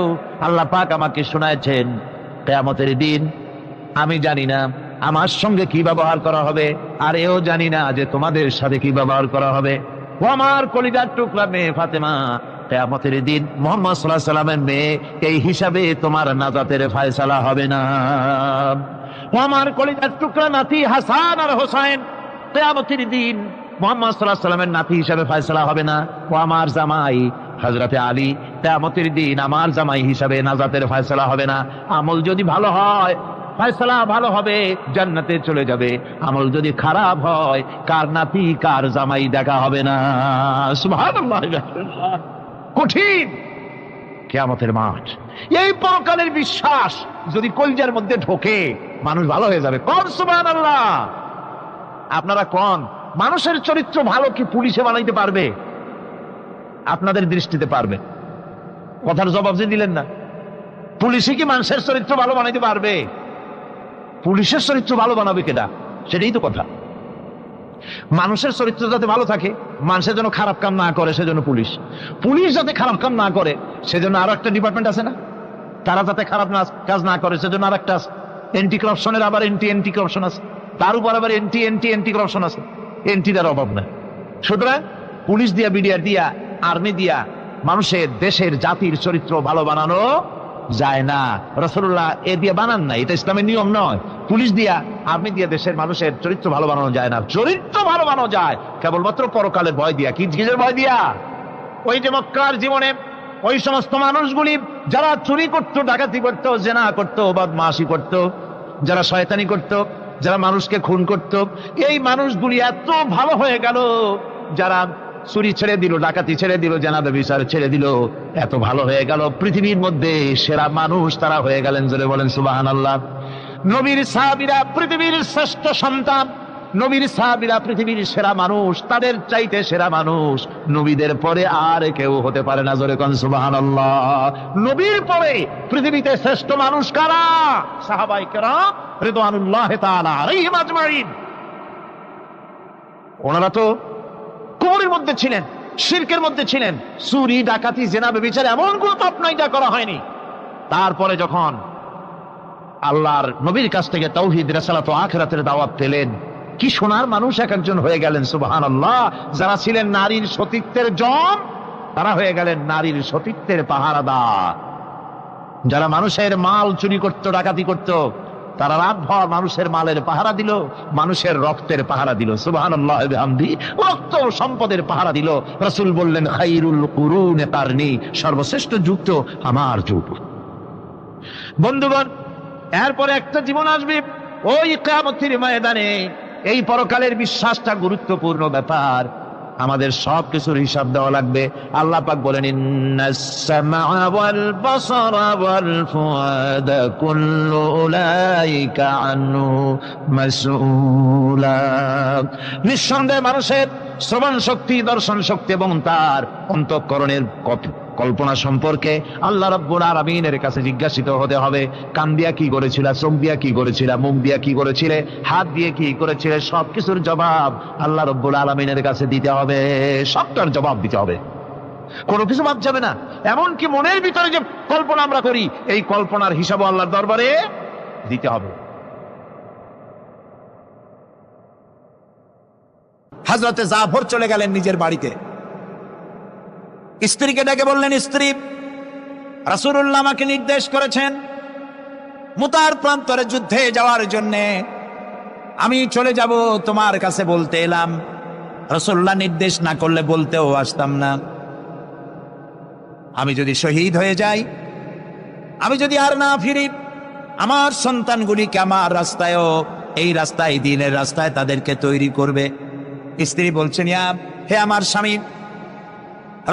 S2: আল্লাহ পাক আমাকে শোনাচ্ছেন কিয়ামতের দিন আমি জানি না আমার সঙ্গে কি ব্যবহার করা হবে, আর এও জানি না যে তোমাদের সাথে কি ব্যবহার করা হবে। ও আমার কলিজার টুকরা মেয়ে ফাতেমা, কিয়ামতের দিন মুহাম্মদ সাল্লাল্লাহু আলাইহি ওয়াসাল্লামের মেয়ে এই হিসাবে তোমার নাজাতের ফয়সালা হবে না। ও আমার কলিজার টুকরা নাতি হাসান আর হোসেন, কিয়ামতের দিন মুহাম্মদ সাল্লাল্লাহু আলাইহি ওয়াসাল্লামের নাতি হিসাবে ফয়সালা হবে না। ও আমার জামাই হযরতে আলী, কিয়ামতের দিন আমার জামাই হিসাবে নাজাতের ফয়সালা হবে না। আমল যদি ভালো হয় ফয়সালা ভালো হবে, জান্নাতে চলে যাবে। আমল যদি খারাপ হয় কার নাতি কার জামাই দেখা হবে না। সুবহানাল্লাহ। কঠিন কিয়ামতের মাঠ, এই পরকালের বিশ্বাস যদি কলিজার মধ্যে ঢোকে মানুষ ভালো হয়ে যাবে। কোন সুবহানাল্লাহ। আপনারা কোন মানুষের চরিত্র ভালো কি পুলিশে বানাইতে পারবে? আপনাদের দৃষ্টিতে পারবে? কথার জবাব যে দিলেন না। পুলিশে কি মানুষের চরিত্র ভালো বানাইতে পারবে? পুলিশের চরিত্র ভালো বানাবে কেডা? সেটাই তো কথা। মানুষের চরিত্র যাতে ভালো থাকে, মানুষের জন্য খারাপ কাম না করে সেজন্য পুলিশ, পুলিশ যাতে খারাপ কাম না করে সেজন্য আরো একটা ডিপার্টমেন্ট আছে না, তারা যাতে খারাপ কাজ না করে সেজন্য আর একটা এন্টি করাপশনের আবার এন্টি করাপশন আছে, তার উপর আবার এন্টি করাপশন আছে। এন্টিটার অভাব না। সুতরাং পুলিশ দিয়া, বিডিআর দিয়া, আর্মি দিয়া মানুষের, দেশের, জাতির চরিত্র ভালো বানানো যায় না। রাসূলুল্লাহ এ দিয়ে বানান না, এটা ইসলামের নিয়ম নয়। পুলিশ দিয়া, আর্মি দিয়া দেশের মানুষের চরিত্র ভালো বানানো যায় না। চরিত্র ভালো বানানো যায় কেবলমাত্র পরকালের ভয় দিয়া। কি কিসের ভয় দিয়া? ওই যে মক্কার জীবনে ওই সমস্ত মানুষগুলি যারা চুরি করত, ডাকাতি করত, জেনা করত, বদমাশি করত, যারা শয়তানি করত, যারা মানুষকে খুন করত, এই মানুষগুলি এত ভালো হয়ে গেল, যারা চুরি ছেড়ে দিল, ডাকাতি ছেড়ে দিল, জেনা ব্যভিচার ছেড়ে দিল, এত ভালো হয়ে গেল, পৃথিবীর মধ্যে সেরা মানুষ তারা হয়ে গেলেন। জোরে বলেন সুবহানাল্লাহ। নবীর সাহাবীরা পৃথিবীর শ্রেষ্ঠ সন্তান, নবীর সাহাবীরা পৃথিবীর সেরা মানুষ, তাদের চাইতে সেরা মানুষ নবীদের পরে আর কেউ হতে পারে না। জোরে কোন সুবহানাল্লাহ। নবীর পরে পৃথিবীতে শ্রেষ্ঠ মানুষ কারা? সাহাবায়ে কেরাম রিদওয়ানুল্লাহি তাআলা আলাইহিম আজমাইন। ওনারা তো কুফরের মধ্যে ছিলেন, শিরকের মধ্যে ছিলেন, চুরি, ডাকাতি, জেনা, ব্যভিচার এমন কোন পাপ নাই যা করা হয়নি। তারপরে যখন আল্লাহর নবীর কাছ থেকে তাওহীদ, রিসালাত ও আখিরাতের দাওয়াত পেলেন, কি সোনার মানুষ এক একজন হয়ে গেলেন। সুবহানাল্লাহ। যারা ছিলেন নারীর সতীত্বের জম, তারা হয়ে গেলেন নারীর সতীত্বের পাহারাদার। যারা মানুষের মাল চুরি করত, ডাকাতি করত, তারা রাতভর মানুষের মালের পাহারা দিল, মানুষের রক্তের পাহারা দিল। সুবহানাল্লাহ ওয়া বিহামদিহি। রক্ত সম্পদের পাহারা দিল। রাসূল বললেন, খায়রুল কুরুনি কারনি, সর্বশ্রেষ্ঠ যুগ তো আমার যুগ। বন্ধুগণ, এরপরে একটা জীবন আসবে ওই কিয়ামতের ময়দানে। এই পরকালের বিশ্বাসটা গুরুত্বপূর্ণ ব্যাপার, আমাদের সব কিছুর হিসাব দেওয়া লাগবে। আল্লাহ পাক বলেন, ইন্নাস সামআ ওয়াল বাসারা ওয়াল ফুআদা কুল্লু উলাইকা আনহু মাসউলা। নিঃসন্দেহে মানুষের শ্রবণ শক্তি, দর্শন শক্তি এবং তার অন্তঃকরণের কল্পনা সম্পর্কে আল্লাহ রাব্বুল আলামিনের কাছে জিজ্ঞাসিত হতে হবে। কান দিয়া কি করেছিল, চোখ দিয়া কি করেছিল, মুখ দিয়া কি করেছিলে, হাত দিয়ে কি করেছিলে, সবকিছুর জবাব আল্লাহ রাব্বুল আলামিনের কাছে দিতে হবে। সবটার জবাব দিতে হবে, কোনো কিছু বাদ যাবে না। এমনকি মনের ভিতরে যে কল্পনা আমরা করি, এই কল্পনার হিসাবও আল্লাহর দরবারে দিতে হবে। হযরতে জাফর চলে গেলেন নিজের বাড়িতে। স্ত্রীকে ডেকে বললেন, স্ত্রী, রাসূলুল্লাহ আমাকে নির্দেশ করেছেন মুতার প্রান্তরে যুদ্ধে যাওয়ার জন্য, আমি চলে যাব, তোমার কাছে বলতে এলাম। রাসূলুল্লাহ নির্দেশ না করলে বলতেও আসতাম না। আমি যদি শহীদ হয়ে যাই, আমি যদি আর না ফিরি, আমার সন্তানগুলিকে আমার রাস্তায়ও, এই রাস্তায়, দ্বীনের রাস্তায় তাদেরকে তৈরি করবে। স্ত্রী বলছেন, হে আমার স্বামী,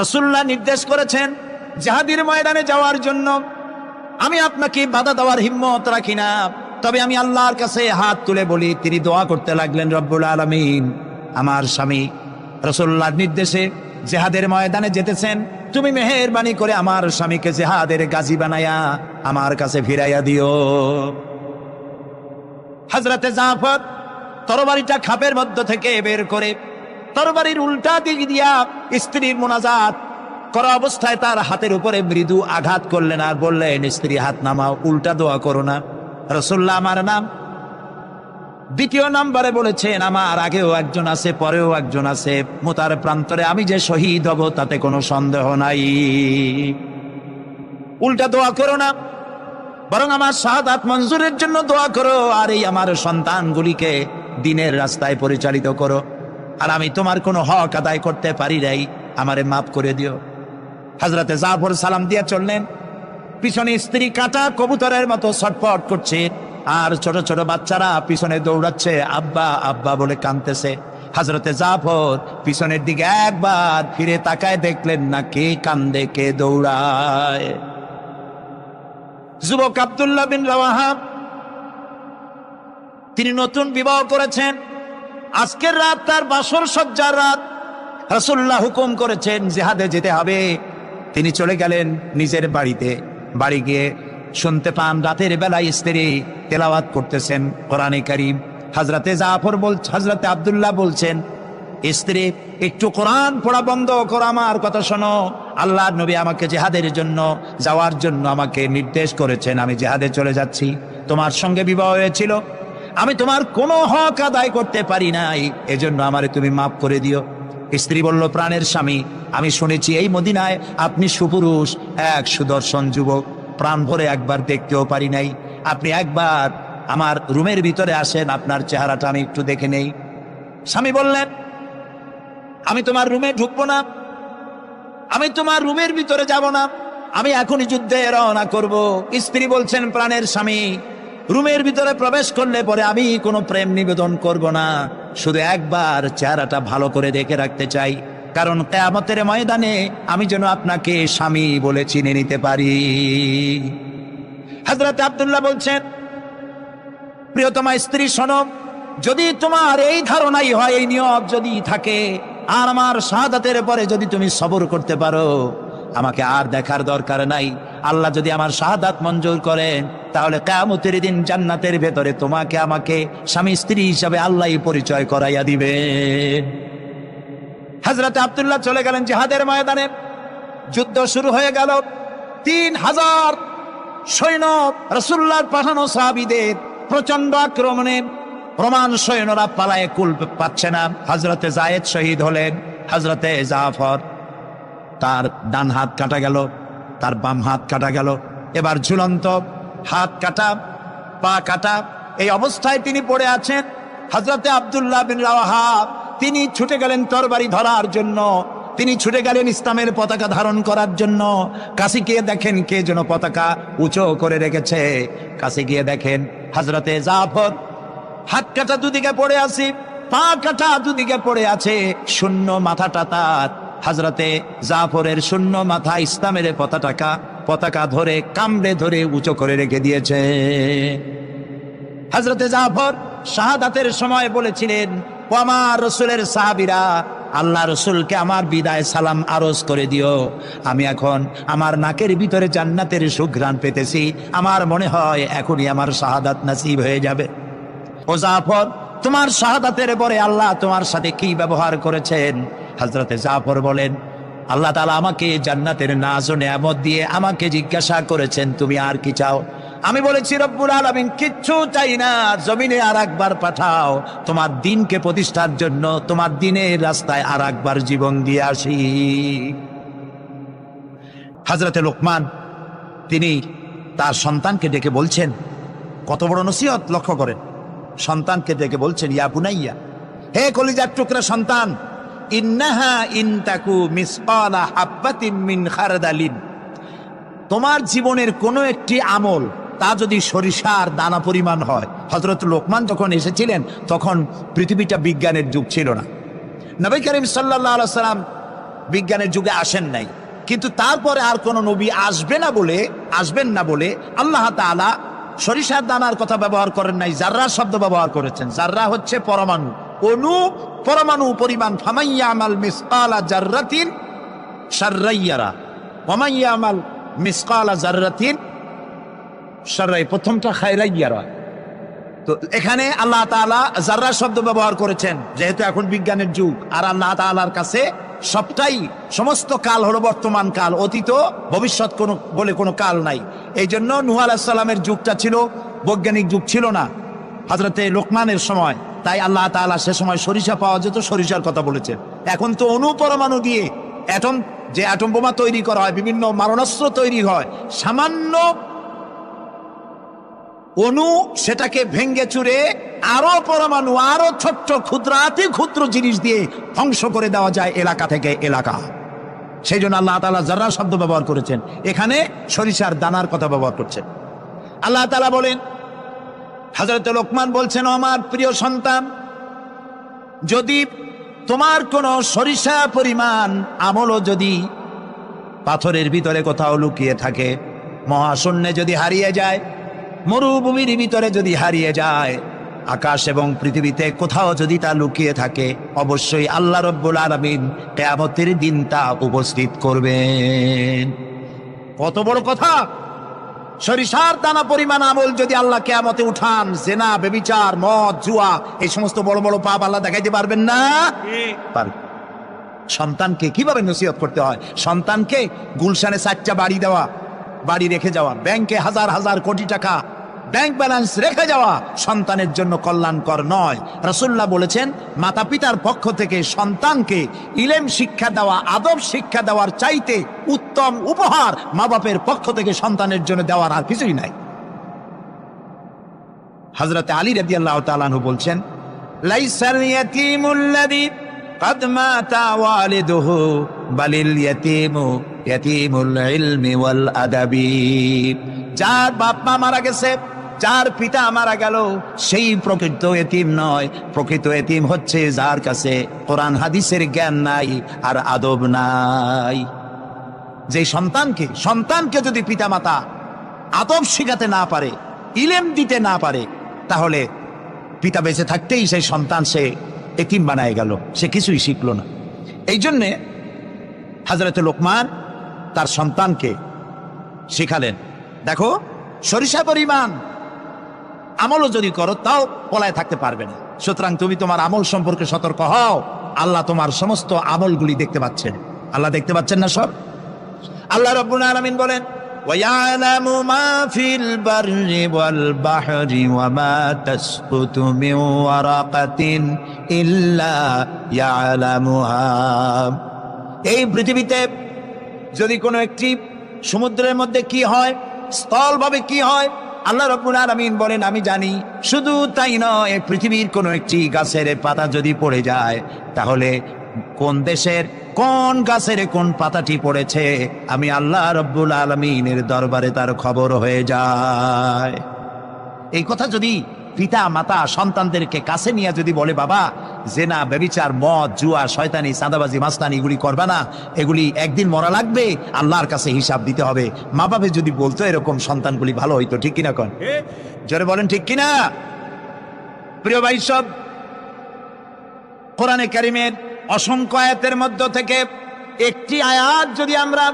S2: রাসূলুল্লাহ নির্দেশ করেছেন জিহাদের ময়দানে যাওয়ার জন্য,
S4: আমি আপনাকে বাধা দেওয়ার হিম্মত রাখি না, তবে আমি আল্লাহর কাছে হাত তুলে বলি। তিনি দোয়া করতে লাগলেন, রব্বুল আলামিন, আমার স্বামী রাসূলুল্লাহর নির্দেশে জিহাদের ময়দানে যেতেছেন, তুমি মেহেরবানি করে আমার স্বামীকে জিহাদের গাজী বানায়া আমার কাছে ফিরাইয়া দিও। হযরতে জাফর তরবারিটা খাপের মধ্য থেকে বের করে তরবারির উল্টা দিক দিয়া স্ত্রীর মুনাজাত করা অবস্থায় তার হাতের উপরে মৃদু আঘাত করলেন আর বললেন, স্ত্রী হাত নামাও, উল্টা দোয়া করো না। রাসূলুল্লাহ আমার নাম দ্বিতীয় নম্বরে বলেছেন, আমার আগেও একজন আছে, পরেও একজন আছে, মুতার প্রান্তরে আমি যে শহীদ হব তাতে কোনো সন্দেহ নাই। উল্টা দোয়া করো না, বরং আমার শাহাদাত মঞ্জুরের জন্য দোয়া করো, আর এই আমার সন্তানগুলিকে দ্বীনের রাস্তায় পরিচালিত করো। আর আমি তোমার কোনো হক আদায় করতে পারি নাই, আমারে মাফ করে দিও। হযরতে জাফর সালাম দিয়ে চললেন, পিছনে স্ত্রী কাটা কবুতরের মতো ছটফট করছে, আর ছোট ছোট বাচ্চারা পিছনে দৌড়াচ্ছে, আব্বা আব্বা বলে কাঁদতেছে। হযরতে জাফর পিছনের দিকে একবার ফিরে তাকায়, দেখলেন না কে কান্দে কে দৌড়ায়। যুবক আব্দুল্লাহ বিন রাওয়াহা, তিনি নতুন বিবাহ করেছেন, আজকের রাত তার বাসর সজ্জার রাত। রাসূলুল্লাহ হুকুম করেছেন জিহাদে যেতে হবে। তিনি চলে গেলেন নিজের বাড়িতে। বাড়ি গিয়ে শুনতে পান রাতের বেলায় স্ত্রী তেলাওয়াত করতেছেন কোরআনে কারীম। হযরতে হযরতে আব্দুল্লাহ বলছেন, স্ত্রী একটু কোরআন পড়া বন্ধ করো, আমার কথা শোনো। আল্লাহর নবী আমাকে জিহাদের জন্য যাওয়ার জন্য আমাকে নির্দেশ করেছেন, আমি জিহাদে চলে যাচ্ছি। তোমার সঙ্গে বিবাহ হয়েছিল, আমি তোমার কোনো হক আদায় করতে পারি নাই, এজন্য আমারে তুমি মাফ করে দিও। স্ত্রী বলল, প্রাণের স্বামী, আমি শুনেছি এই মদিনায় আপনি সুপুরুষ, এক সুদর্শন যুবক, প্রাণ ভরে একবার দেখতেও পারি নাই। আপনি একবার আমার রুমের ভিতরে আসেন, আপনার চেহারাটা আমি একটু দেখে নেই। স্বামী বললেন, আমি তোমার রুমে ঢুকবো না, আমি তোমার রুমের ভিতরে যাব না, আমি এখনই যুদ্ধে রওনা করব। স্ত্রী বলছেন, প্রাণের স্বামী, রুমের ভিতরে প্রবেশ করলে পরে আমি কোনো প্রেম নিবেদন করব না, শুধু একবার চেহারাটা ভালো করে দেখে রাখতে চাই, কারণ কিয়ামতের ময়দানে আমি যেন আপনাকে স্বামী বলে চিনে নিতে পারি। হযরত আব্দুল্লাহ বলছেন, প্রিয়তমা স্ত্রী শোনো, যদি তোমার এই ধারণাই হয়, এই নিয়ত যদি থাকে, আর আমার শাহাদাতের পরে যদি তুমি সবর করতে পারো, আমাকে আর দেখার দরকার নাই। আল্লাহ যদি আমার শাহাদাত মঞ্জুর করেন, তাহলে কিয়ামতের দিন জান্নাতের ভেতরে তোমাকে আমাকে স্বামী স্ত্রী হিসাবে আল্লাহই পরিচয় করাইয়া দিবে। হযরত আব্দুল্লাহ চলে গেলেন জিহাদের ময়দানে। যুদ্ধ শুরু হয়ে গেল। 3000 সৈন্য রাসূলুল্লাহর পাঠানো সাহাবীদের প্রচন্ড আক্রমণে রোমান সৈন্যরা পালায়ে কুল পাচ্ছে না। হযরতে যায়েদ শহীদ হলেন। হযরতে জাফর, তার ডান হাত কাটা গেল, তার বাম হাত কাটা গেল, এবার ঝুলন্ত, হাত কাটা, পা কাটা, এই অবস্থায় তিনি পড়ে আছেন। হযরতে আব্দুল্লাহ বিন রাওয়াহা, তিনি ছুটে গেলেন তরবারি ধরার জন্য, তিনি ছুটে গেলেন ইসলামের পতাকা ধারণ করার জন্য। কাছে গিয়ে দেখেন কে যেন পতাকা উঁচু করে রেখেছে। কাছে গিয়ে দেখেন হযরতে জাফর হাত কাটা দুদিকে পড়ে আছে, পা কাটা দুদিকে পড়ে আছে, শূন্য মাথাটা তার। হযরতে জাফরের শূন্য মাথা ইসলামের পতাকা ধরে কামড়ে ধরে উঁচু করে রেখে দিয়েছে। হযরতে জাফর শাহাদাতের সময় বলেছিলেন, ও আমার রাসূলের সাহাবীরা, আল্লাহ রাসূলকে আমার বিদায় সালাম আরজ করে দিও। আমি এখন আমার নাকের ভিতরে জান্নাতের সুঘ্রাণ পেতেছি, আমার মনে হয় এখনই আমার শাহাদাত নসিব হয়ে যাবে। ও জাফর, তোমার শাহাদাতের পরে আল্লাহ তোমার সাথে কি ব্যবহার করেছেন? হযরতে জাফর বলেন, আল্লাহ তাআলা আমাকে জান্নাতের নাজ ও নেয়ামত দিয়ে আমাকে জিজ্ঞাসা করেছেন, তুমি আর কি চাও? আমি বলেছি, রব্বুল আলামিন, কিচ্ছু চাই না, জমিনে আর একবার পাঠাও, তোমার দ্বীনকে প্রতিষ্ঠার জন্য, তোমার দ্বীনের রাস্তায় আর একবার জীবন দিয়ে আসি। হযরতে লোকমান, তিনি তার সন্তানকে ডেকে বলছেন, কত বড় নসিহত লক্ষ্য করেন। সন্তানকে ডেকে বলছেন, ইয়া বুনাইয়া, হে কলিজার টুকরা সন্তান, ইন্নাহা ইনতাকু মিসকালা হাব্বাতিন মিন খারদালিন, তোমার জীবনের কোনো একটি আমল তা যদি সরিষার দানা পরিমাণ হয়। হযরত লোকমান যখন এসেছিলেন তখন পৃথিবীটা বিজ্ঞানের যুগ ছিল না। নবী করিম সাল্লাল্লাহু আলাইহি সাল্লাম বিজ্ঞানের যুগে আসেন নাই, কিন্তু তারপরে আর কোন নবী আসবেন না বলে আল্লাহ তাআলা সরিষার দানার কথা ব্যবহার করেন নাই, জাররা শব্দ ব্যবহার করেছেন। জাররা হচ্ছে পরমাণু, অণু, পরমাণু পরিমাণ। ফামাইয়ামাল মিসকালা জাররাতিন শাররাইয়ারা, ওয়ামাইয়ামাল মিসকালা জাররাতিন শাররাই, প্রথমটা খায়রাইয়ারা। তো এখানে আল্লাহ তাআলা জাররা শব্দ ব্যবহার করেছেন, যেহেতু এখন বিজ্ঞানের যুগ, আর আল্লাহ তাআলার কাছে সবটাই, সমস্ত কাল হলো বর্তমান কাল, অতীত ভবিষ্যৎ বলে কোনো কাল নাই। এই জন্য নূহ আলাইহিস সালামের যুগটা ছিল বৈজ্ঞানিক যুগ, ছিল না হযরতে লোকমানের সময়। তাই আল্লাহ তাআলা সে সময় সরিষা পাওয়া যেত, সরিষার কথা বলেছেন। এখন তো অণু পরমাণু দিয়ে অ্যাটম বোমা তৈরি করা হয়, বিভিন্ন মারণাস্ত্র তৈরি হয়, সামান্য অণু সেটাকে ভেঙ্গে চুরে আরো পরমাণু, আরো ছোট্ট ক্ষুদ্রাতি ক্ষুদ্র জিনিস দিয়ে ধ্বংস করে দেওয়া যায় এলাকা থেকে এলাকা। সেই জন্য আল্লাহ তাআলা জাররা শব্দ ব্যবহার করেছেন, এখানে সরিষার দানার কথা ব্যবহার করছেন। আল্লাহ তাআলা বলেন, হযরত লোকমান বলছেন, আমার প্রিয় সন্তান, যদি তোমার কোনো সরিষা পরিমাণ আমলও যদি পাথরের ভিতরে কোথাও লুকিয়ে থাকে, মহাশূন্যে যদি হারিয়ে যায়, মরুভূমির ভিতরে যদি হারিয়ে যায়, আকাশ এবং পৃথিবীতে কোথাও যদি তা লুকিয়ে থাকে, অবশ্যই আল্লাহ রাব্বুল আলামিন কিয়ামতের দিন তা উপস্থিত করবেন। কত বড় কথা! সরিষার দানা পরিমাণ আমল যদি আল্লাহ কিয়ামতে উঠান, জেনা, ব্যভিচার, মদ, জুয়া, এই সমস্ত বড় বড় পাপ আল্লাহ দেখাইতে পারবেন না? পারবেন। সন্তানকে কিভাবে নসিহত করতে হয়, সন্তানকে গুলশানে 4টা বাড়ি দেওয়া, বাড়ি রেখে যাওয়া, ব্যাংকে হাজার হাজার কোটি টাকা ব্যাংক ব্যালেন্স রেখে যাওয়া সন্তানের জন্য কল্যাণকর নয়। রাসূলুল্লাহ বলেছেন, মাতা পিতার পক্ষ থেকে সন্তানকে ইলম শিক্ষা দেওয়া, আদব শিক্ষা দেওয়ার চাইতে উত্তম উপহার মা বাপের পক্ষ থেকে সন্তানের জন্য দেওয়ার আর কিছুই নাই। হযরত আলী রাদিয়াল্লাহু তাআলা আনহু বলছেন, লাইসাল ইয়াতীমুল্লাযী قد مات والده بل اليتيم يتيم العلم والأدب। যার বাপ মা মারা গেছে, যার পিতা মারা গেল, সেই প্রকৃত এতিম নয়। প্রকৃত এতিম হচ্ছে যার কাছে কোরআন হাদিসের জ্ঞান নাই আর আদব নাই। যে সন্তানকে যদি পিতা মাতা আদব শিখাতে না পারে, ইলম দিতে না পারে, তাহলে পিতা বেঁচে থাকতেই সেই সন্তান সে এতিম বানায় গেল, সে কিছুই শিখলো না। এই জন্যে হযরত লোকমান তার সন্তানকে শিখালেন, দেখো সরিষা পরিমাণ আমলও যদি করো তাও পলায় থাকতে পারবে না। সুতরাং তুমি তোমার আমল সম্পর্কে সতর্ক হও। আল্লাহ তোমার সমস্ত আমলগুলি দেখতে পাচ্ছেন। আল্লাহ দেখতে পাচ্ছেন না সব? আল্লাহ রাব্বুল আলামিন বলেন, وَيَعْلَمُ مَا فِي الْبَرِّ وَالْبَحْرِ وَمَا تَسْقُطُ مِنْ وَرَقَةٍ إِلَّا يَعْلَمُهَا। এই পৃথিবীতে যদি কোনো একটি সমুদ্রের মধ্যে কি হয়, স্থলভাবে কি হয়, আল্লাহ রাব্বুল আলামিন বলেন আমি জানি। শুধু তাই নয়, পৃথিবীর কোনো একটি গাছের পাতা যদি পড়ে যায়, তাহলে কোন দেশের কোন গাছের কোন পাতাটি পড়েছে আমি আল্লাহ রাব্বুল আলামিনের দরবারে তার খবর হয়ে যায়। এই কথা যদি পিতা মাতা সন্তানদেরকে কাছে নিয়ে যদি বলে, বাবা জেনা, ব্যভিচার, মদ, জুয়া, শয়তানি, চাঁদাবাজি, মাস্তানি এগুলি করবা না, এগুলি একদিন মরা লাগবে, আল্লাহর কাছে হিসাব দিতে হবে। মা বাবা যদি বলতো এরকম, সন্তানগুলি ভালো হইতো। ঠিক কিনা কন? জোরে বলেন ঠিক কিনা? প্রিয় ভাই সব, কোরআনে কারীমের অসংখ্য আয়াতের মধ্য থেকে একটি আয়াত যদি আমরা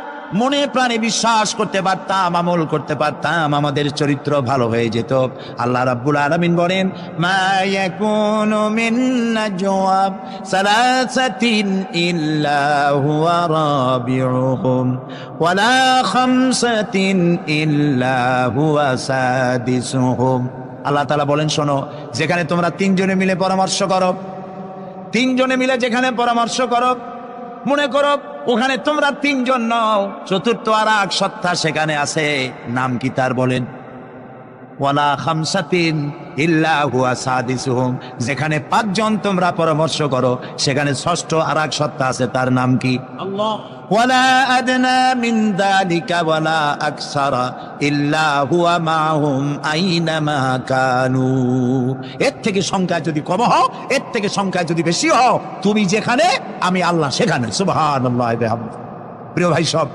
S4: মনে প্রাণে বিশ্বাস করতে পারতাম, আমল করতে পারতাম, আমাদের চরিত্র ভালো হয়ে যেত। আল্লাহ রাব্বুল আলামিন বলেন, মা ইয়াকুনু মিন নাজওয়া সালাসাতিন ইল্লা হুয়া রাবিউহুম ওয়ালা খামসাতিন ইল্লা হুয়া সাদিসুহুম। আল্লাহ তাআলা বলেন, শোনো, যেখানে তোমরা তিনজনে মিলে পরামর্শ করো, তিনজনে মিলে যেখানে পরামর্শ করো, মনে করো ওখানে তোমরা তিনজন নও, চতুর্থ আর এক সত্তা সেখানে আছে, নাম কি তার? বলেন, ওয়ালা খামসাতিন ইল্লা হুয়া সাদিসুহুম। যেখানে 5 জন তোমরা পরামর্শ করো, সেখানে ষষ্ঠ আর এক সত্তা আছে, তার নাম কি? আল্লাহ। ওয়ালা আদনা মিন যালিকা ওয়ালা আকসারা ইল্লা হুয়া মাহুম আইনামা কানু। এর থেকে সংখ্যা যদি কম হও, এর থেকে সংখ্যা যদি বেশি হও, তুমি যেখানে আমি আল্লাহ সেখানে। সুবহানাল্লাহ। প্রিয় ভাই সব,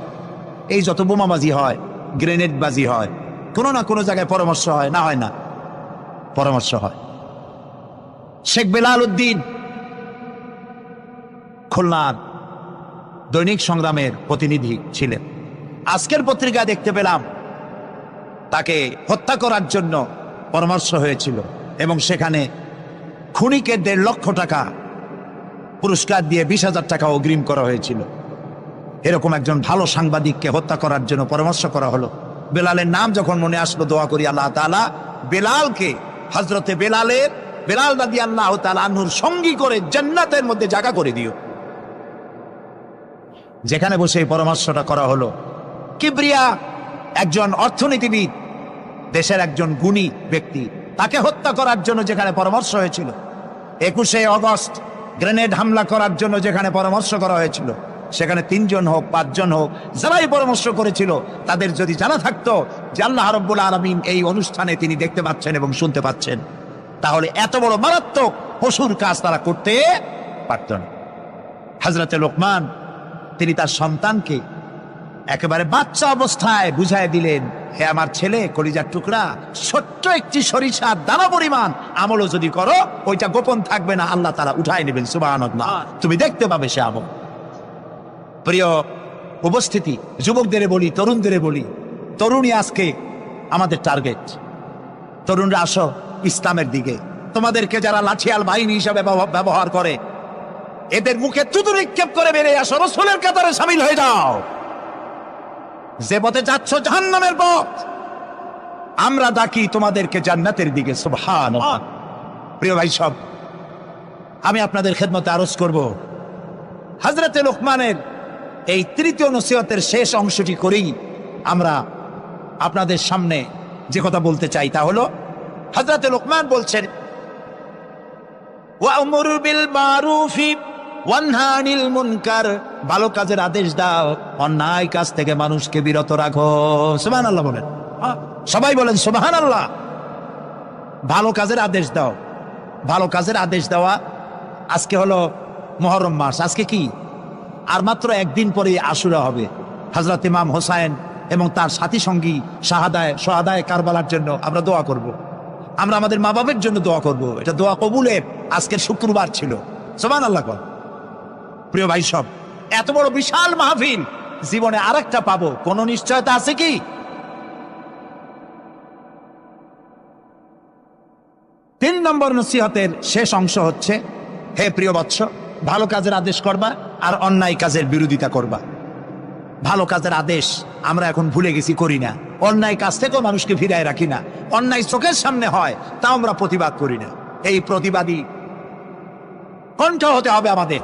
S4: এই যত বোমাবাজি হয়, গ্রেনেড বাজি হয়, কোনো না কোনো জায়গায় পরামর্শ হয় না, হয় না? পরামর্শ হয়। শেখ বেলাল উদ্দিন খুলনার দৈনিক সংগ্রামের প্রতিনিধি ছিলেন। আজকের পত্রিকা দেখতে পেলাম তাকে হত্যা করার জন্য পরামর্শ হয়েছিল এবং সেখানে খুনিকে 1.5 লক্ষ টাকা পুরস্কার দিয়ে 20,000 টাকা অগ্রিম করা হয়েছিল। এরকম একজন ভালো সাংবাদিককে হত্যা করার জন্য পরামর্শ করা হলো। বেলালের নাম যখন মনে আসলো, দোয়া করি আল্লাহ তাআলা বেলালকে, হযরতে বেলাল রাদিয়াল্লাহু তাআলা আনহুর সঙ্গী করে জান্নাতের মধ্যে জায়গা করে দিও। যেখানে বসে এই পরামর্শটা করা হলো, কিবরিয়া একজন অর্থনীতিবিদ, দেশের একজন গুণী ব্যক্তি, তাকে হত্যা করার জন্য যেখানে পরামর্শ হয়েছিল, 21শে অগস্ট গ্রেনেড হামলা করার জন্য যেখানে পরামর্শ করা হয়েছিল, সেখানে 3 জন হোক 5 জন হোক, যারাই পরামর্শ করেছিল, তাদের যদি জানা থাকতো যে আল্লাহ রাব্বুল আলামিন এই অনুষ্ঠানে তিনি দেখতে পাচ্ছেন এবং শুনতে পাচ্ছেন, তাহলে এত বড় মারাত্মক পশুর কাজ তারা করতে পারত না। হযরতে লোকমান তিনি তার সন্তানকে একেবারে বাচ্চা অবস্থায় বুঝায় দিলেন, হে আমার ছেলে, কলিজার টুকরা, ছোট্ট একটি সরিষার দানা পরিমাণ আমলও যদি করো, ওইটা গোপন থাকবে না, আল্লাহ তাআলা উঠায় নেবেন, সুবহানাল্লাহ, তুমি দেখতে পাবে সে আমল। প্রিয় উপস্থিতি, যুবকদের বলি, তরুণদের বলি, তরুণী আজকে আমাদের টার্গেট। তরুণরা আসো ইসলামের দিকে। তোমাদেরকে যারা লাঠিয়াল বাহিনী হিসাবে ব্যবহার করে, এদের মুখে থুতু নিক্ষেপ করে বেরিয়ে আসো, রাসূলের কাতারে শামিল হয়ে যাও। যে পথে যাচ্ছ জাহান্নামের পথ, আমরা ডাকি তোমাদেরকে জান্নাতের দিকে, সুবহানাল্লাহ। প্রিয় ভাই সব, আমি আপনাদের খেদমতে আরজ করব, হযরতে লোকমানের এই 3য় নসিহতের শেষ অংশটি করেই আমরা আপনাদের সামনে যে কথা বলতে চাই তা হলো, হযরতে লোকমান বলছেন, ওয়া'মুর বিল মারুফি ওয়ানহা আনিল মুনকার, ভালো কাজের আদেশ দাও, অন্যায় কাজ থেকে মানুষকে বিরত রাখো। সুবহানাল্লাহ বলেন, সবাই বলেন সুবহানাল্লাহ। ভালো কাজের আদেশ দাও। ভালো কাজের আদেশ দেওয়া। আজকে হলো মুহররম মাস, আজকে কি আর মাত্র একদিন পরে আশুরা হবে। হযরত ইমাম হোসাইন এবং তার সাথী সঙ্গী শাহাদায়ে কারবালার জন্য আমরা দোয়া করব। আমরা আমাদের মা বাবার জন্য দোয়া করব। এটা দোয়া কবুলের আজকের শুক্রবার ছিল। সুবহানাল্লাহ। প্রিয় ভাই সব, এত বড় বিশাল মাহফিল জীবনে আরেকটা পাবো, কোন নিশ্চয়তা আছে কি? 3 নম্বর নসিহতের শেষ অংশ হচ্ছে, হে প্রিয় বৎস, ভালো কাজের আদেশ করবা আর অন্যায় কাজের বিরোধিতা করবা। ভালো কাজের আদেশ আমরা এখন ভুলে গেছি, করি না। অন্যায় কাজ থেকেও মানুষকে ফিরায় রাখি না। অন্যায় চোখের সামনে হয়, তাও আমরা প্রতিবাদ করি না। এই প্রতিবাদী কণ্ঠ হতে হবে আমাদের।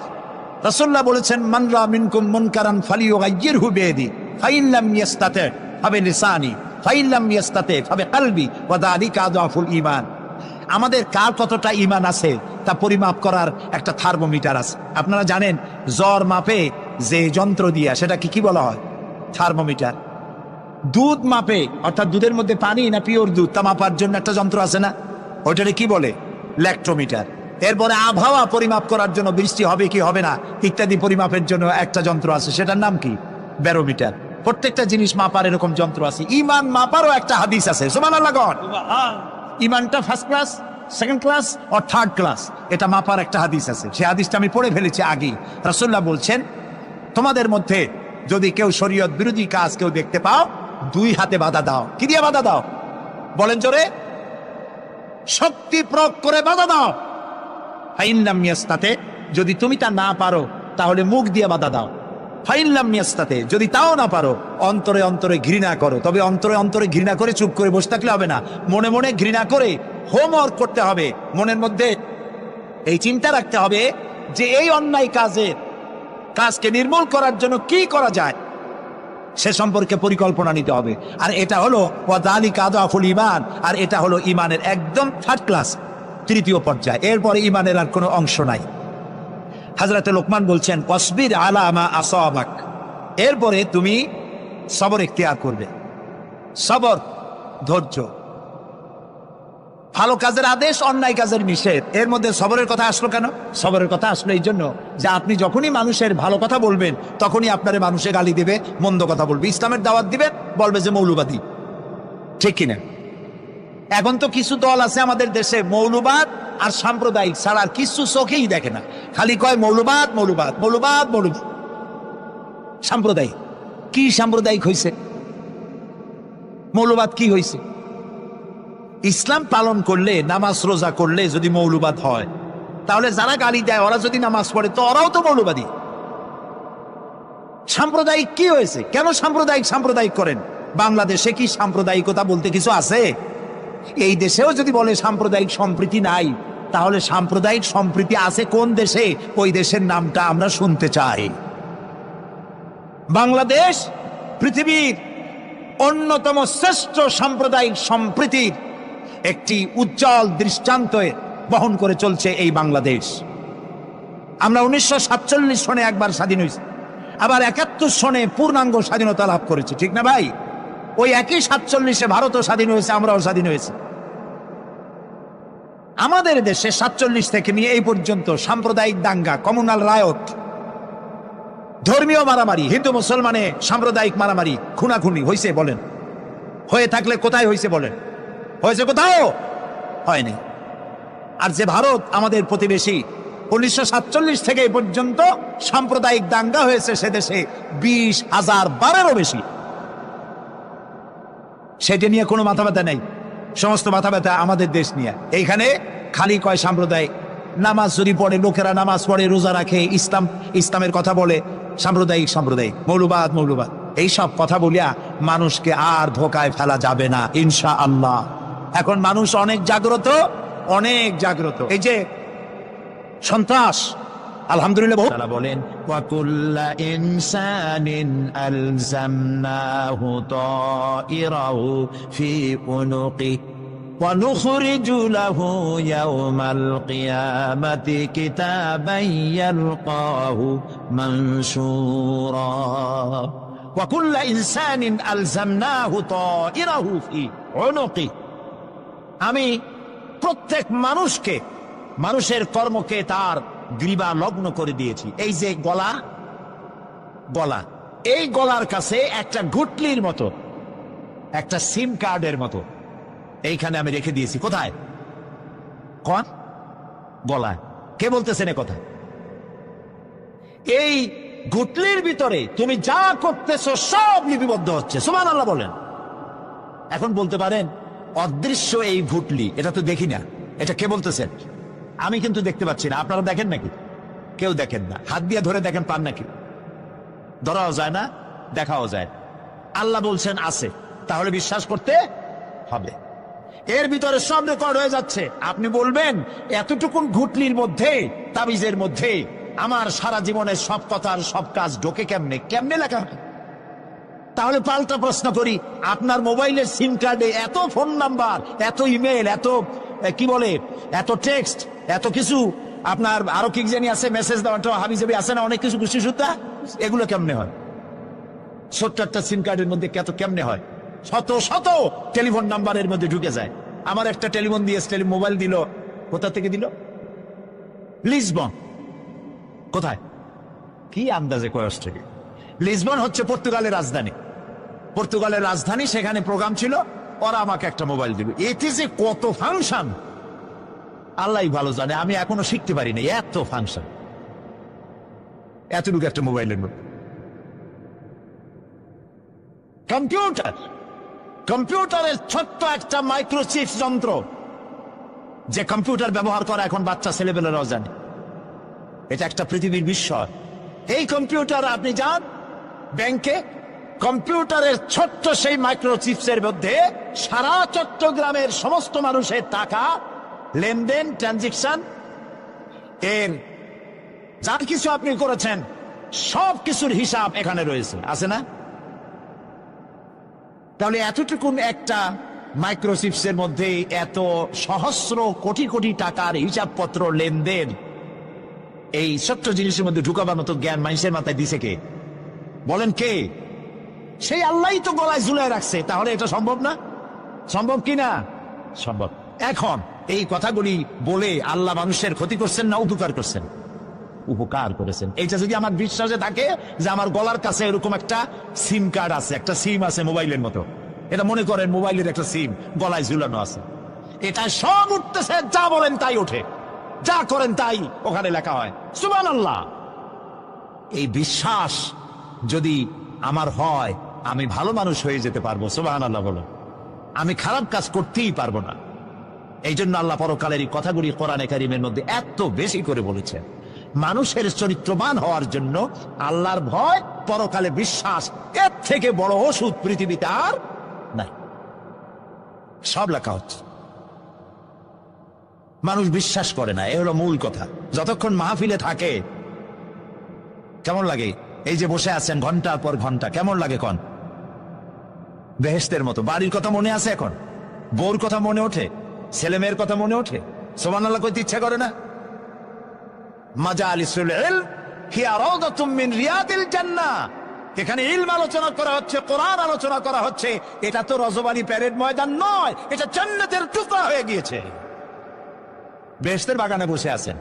S4: রাসূলুল্লাহ বলেছেন, মান রা মিনকুম মুনকারান ফালিয়ুগাইয়িরহু বিয়াদি ফাইন লাম ইয়াস্তাতি ফাবিলিসানি ফাইন লাম ইয়াস্তাতি ফাবিকলবি ওয়া যালিকা আযআফুল ঈমান। আমাদের কার কতটা ঈমান আছে তা পরিমাপ করার একটা থার্মোমিটার আছে। আপনারা জানেন, জ্বর মাপে যে যন্ত্র দিয়া, সেটা কি বলা হয়? থার্মোমিটার। দুধ মাপে, অর্থাৎ দুধের মধ্যে পানি না পিওর দুধ, তা মাপার জন্য একটা যন্ত্র আছে না, ওইটারে কি বলে? ল্যাক্টোমিটার। এরপরে আবহাওয়া পরিমাপ করার জন্য, বৃষ্টি হবে কি হবে না ইত্যাদি পরিমাপের জন্য একটা যন্ত্র আছে, সেটার নাম কি? ব্যারোমিটার। প্রত্যেকটা জিনিস মাপার এরকম যন্ত্র আছে। ঈমান মাপারও একটা হাদিস আছে। সুবহানাল্লাহ। ঈমানটা ফার্স্ট ক্লাস, সেকেন্ড ক্লাস ও থার্ড ক্লাস, এটা মাপার একটা হাদিস আছে। সেই হাদিসটা আমি পড়ে ফেলেছি আগেই। রাসূলুল্লাহ বলছেন, তোমাদের মধ্যে যদি কেউ শরীয়ত বিরোধী কাজ কেউ দেখতে পাও, 2 হাতে বাধা দাও। কি দিয়ে বাধা দাও? বলেন জোরে। শক্তি প্রয়োগ করে বাধা দাও। ফাইন লাম ইয়াস্তাতি, যদি তুমি তা না পারো তাহলে মুখ দিয়ে বাধা দাও। ফাইন লাম ইয়াস্তাতি, যদি তাও না পারো অন্তরে অন্তরে ঘৃণা করো। তবে অন্তরে অন্তরে ঘৃণা করে চুপ করে বসে থাকলে হবে না, মনে মনে ঘৃণা করে হোমওয়ার্ক করতে হবে। মনের মধ্যে এই চিন্তা রাখতে হবে যে এই অন্যায় কাজকে নির্মূল করার জন্য কি করা যায়, সে সম্পর্কে পরিকল্পনা নিতে হবে। আর এটা হলো ওয়া যালিকা আযআফুল ঈমান, আর এটা হলো ঈমানের একদম থার্ড ক্লাস, 3য় পর্যায়। এরপরে ঈমানের আর কোনো অংশ নাই। হযরতে লোকমান বলছেন, ওয়াসবির আলা মা আসাবাক, এরপরে তুমি সবর ইখতিয়ার করবে। সবর, ধৈর্য। ভালো কাজের আদেশ, অন্যায় কাজের নিষেধ। এর মধ্যে সবরের কথা আসলো কেন? সবরের কথা আসলো এই জন্য যে আপনি যখনই মানুষের ভালো কথা বলবেন তখনই আপনারে মানুষে গালি দেবে, মন্দ কথা বলবে। ইসলামের দাওয়াত দিবেন, বলবে যে মৌলবাদী। ঠিক কিনা? এখন তো কিছু দল আছে আমাদের দেশে মৌলবাদ আর সাম্প্রদায়িক ছাড়া আর কিছু চোখেই দেখে না, খালি কয় মৌলবাদ মৌলবাদ মৌলবাদ মৌলবাদ। সাম্প্রদায়িক কি? সাম্প্রদায়িক হয়েছে? মৌলবাদ কি হয়েছে? ইসলাম পালন করলে, নামাজ রোজা করলে যদি মৌলবাদ হয়, তাহলে যারা গালি দেয় ওরা যদি নামাজ পড়ে তো ওরাও তো মৌলবাদী। সাম্প্রদায়িক কি হয়েছে? কেন সাম্প্রদায়িক সাম্প্রদায়িক করেন? বাংলাদেশে কি সাম্প্রদায়িকতা বলতে কিছু আছে? এই দেশেও যদি বলে সাম্প্রদায়িক সম্প্রীতি নাই, তাহলে সাম্প্রদায়িক সম্প্রীতি আছে কোন দেশে? ওই দেশের নামটা আমরা শুনতে চাই। বাংলাদেশ পৃথিবীর অন্যতম শ্রেষ্ঠ সাম্প্রদায়িক সম্প্রীতির একটি উজ্জ্বল দৃষ্টান্ত বহন করে চলছে এই বাংলাদেশ। আমরা 1947 সনে একবার স্বাধীন হয়েছি, আবার 71 সনে পূর্ণাঙ্গ স্বাধীনতা লাভ করেছি, ঠিক না ভাই? ওই একই 47-এ ভারতও স্বাধীন হয়েছে, আমরাও স্বাধীন হয়েছি। আমাদের দেশে 47 থেকে নিয়ে এই পর্যন্ত সাম্প্রদায়িক দাঙ্গা, কমিউনাল রায়ট, ধর্মীয় মারামারি, হিন্দু মুসলমানে সাম্প্রদায়িক মারামারি, খুনাখুনি হয়েছে বলেন? হয়ে থাকলে কোথায় হয়েছে বলেন? হয়েছে কোথাও? হয়নি। আর যে ভারত আমাদের প্রতিবেশী, 1947 থেকে এই পর্যন্ত সাম্প্রদায়িক দাঙ্গা হয়েছে সে দেশে 20,000 বারেরও বেশি। সেটা নিয়ে কোনো মাথা ব্যথা নেই, সমস্ত মাথা ব্যথা আমাদের দেশ নিয়ে। এইখানে খালি কয় সাম্প্রদায়িক। নামাজ যদি পড়ে, লোকেরা নামাজ পড়ে, রোজা রাখে, ইসলামের কথা বলে, সাম্প্রদায়িক সাম্প্রদায়িক, মৌলবাদ মৌলবাদ, এইসব কথা বলিয়া মানুষকে আর ধোকায় ফেলা যাবে না ইনশাআল্লাহ। এখন মানুষ অনেক জাগ্রত, অনেক জাগ্রত। এই যে সন্ত্রাস, আলহামদুলিল্লাহ তাআলা বলেন ওয়াকুল্লা ইনসানিন আলজামনাহু তাইরাহু ফি উনুকি ওয়া নুখরিজু লাহু ইয়াওমাল কিয়ামাতি কিতাবান ইয়ালকাহু মানশুরা ওয়াকুল্লা ইনসানিন আলজামনাহু তাইরাহু ফি উনুকি। আমি প্রত্যেক মানুষকে, মানুষের কর্মকে তার গ্রীবা লগ্ন করে দিয়েছি। এই যে গলা, গলা, এই গলার কাছে একটা গুটলির মতো, একটা সিম কার্ডের মতো এইখানে আমি রেখে দিয়েছি। কোথায়? কোন গলায়? কে বলতেছেন এ কথা? এই গুটলির ভিতরে তুমি যা করতেছো সব লিপিবদ্ধ হচ্ছে। সুবহানাল্লাহ বলেন। এখন বলতে পারেন অদৃশ্য এই গুটলি, এটা তো দেখি না, এটা কে বলতেছেন? আমি কিন্তু দেখতে পাচ্ছি না। আপনারা দেখেন নাকি? কেউ দেখেন না। হাত দিয়ে ধরে দেখেন, পান নাকি? ধরাও যায় না, দেখাও যায়। আল্লাহ বলছেন আছে, তাহলে বিশ্বাস করতে হবে। এর ভিতরে সব রেকর্ড হয়ে যাচ্ছে। আপনি বলবেন এতটুকুন ঘুটলির মধ্যে, তাবিজের মধ্যে আমার সারা জীবনের সব কথার সব কাজ ঢোকে কেমনে? কেমনে লেখা হয়? তাহলে পাল্টা প্রশ্ন করি, আপনার মোবাইলের সিম কার্ডে এত ফোন নাম্বার, এত ইমেল, এত কি বলে, এত টেক্সট, এত কিছু, আপনার আরো কি জানি আছে, মেসেজ দেওয়াটা হাবিজাবি আছে না, অনেক কিছু খুশি সুদ্ধা, এগুলো কেমনে হয়? ছোট্ট একটা সিম কার্ডের মধ্যে কেমনে হয়? শত শত টেলিফোন নাম্বারের মধ্যে ঢুকে যায়। আমার একটা টেলিফোন দিয়ে মোবাইল দিল, কোথা থেকে দিল? লিসবন। কোথায়? কি আন্দাজে কয়স থেকে? লিসবন হচ্ছে পর্তুগালের রাজধানী। পর্তুগালের রাজধানী, সেখানে প্রোগ্রাম ছিল, ওরা আমাকে একটা মোবাইল দিল। এতে যে কত ফাংশন আল্লাহ ভালো জানে, আমি এখনো শিখতে পারি না। এত ফাংশন, এতটুকু একটা মোবাইলের মধ্যে। কম্পিউটার, কম্পিউটারের ছোট্ট একটা মাইক্রোচিপ যন্ত্র, যে কম্পিউটার ব্যবহার করা এখন বাচ্চা ছেলেবেলারাও জানে। এটা একটা পৃথিবীর বিস্ময়। এই কম্পিউটার, আপনি যান ব্যাংকে, কম্পিউটারের ছোট্ট সেই মাইক্রোচিপসের মধ্যে সারা চট্টগ্রামের সমস্ত মানুষের টাকা লেনদেন, ট্রানজেকশন, এর যা কিছু আপনি করেছেন সব কিছুর হিসাব এখানে রয়েছে, আছে না? তাহলে এতটুকুন একটা মাইক্রোচিপসের মধ্যে এত সহস্র কোটি কোটি টাকার হিসাবপত্র, লেনদেন, এই ছোট্ট জিনিসের মধ্যে ঢুকাবার মতো জ্ঞান মানুষের মাথায় দিছে কে? বলেন কে? সেই আল্লাহই তো গলায় ঝুলায় রাখছে। তাহলে এটা সম্ভব না? সম্ভব কি না? সম্ভব। এখন এই কথাগুলি বলে আল্লাহ মানুষের ক্ষতি করছেন না উপকার করছেন? উপকার করেছেন। এইটা যদি আমার বিশ্বাসে থাকে যে আমার গলার কাছে এরকম একটা সিম কার্ড আছে, একটা সিম আছে মোবাইলের মতো, এটা মনে করেন মোবাইলের একটা সিম গলায় ঝুলানো আছে, এটা সব উঠতেছে, যা বলেন তাই ওঠে, যা করেন তাই ওখানে লেখা হয়। সুবহানাল্লাহ। এই বিশ্বাস যদি আমার হয়, আমি ভালো মানুষ হয়ে যেতে পারবো। সুবহানাল্লাহ বলো। আমি খারাপ কাজ করতেই পারবো না। এই জন্য আল্লাহ পরকালের এই কথাগুলি কোরআনে কারীমের মধ্যে এত বেশি করে বলেছেন। মানুষের চরিত্রবান হওয়ার জন্য আল্লাহর ভয়, পরকালে বিশ্বাস, এর থেকে বড় ওষুধ পৃথিবীতে আর নাই। সব লেখা হচ্ছে, মানুষ বিশ্বাস করে না, এ হলো মূল কথা। যতক্ষণ মাহফিলে থাকে কেমন লাগে? এই যে বসে আছেন ঘন্টার পর ঘন্টা, কেমন লাগে? কন বেহেশতের মতো। বাড়ির কথা মনে আছে এখন? বউর কথা মনে ওঠে? ছেলে মেয়ের কথা মনে ওঠে? সুবহানাল্লাহ কইতে ইচ্ছা করে না? মাজালিসুল ইলম হিয়া রাউদাতুম মিন রিয়াদিল জান্নাহ। এখানে ইলম আলোচনা করা হচ্ছে, কোরআন আলোচনা করা হচ্ছে। এটা তো রজবানি প্যারেড ময়দান নয়, এটা জান্নাতের টুকরা হয়ে গিয়েছে। বেহেশতের বাগানে বসে আছেন।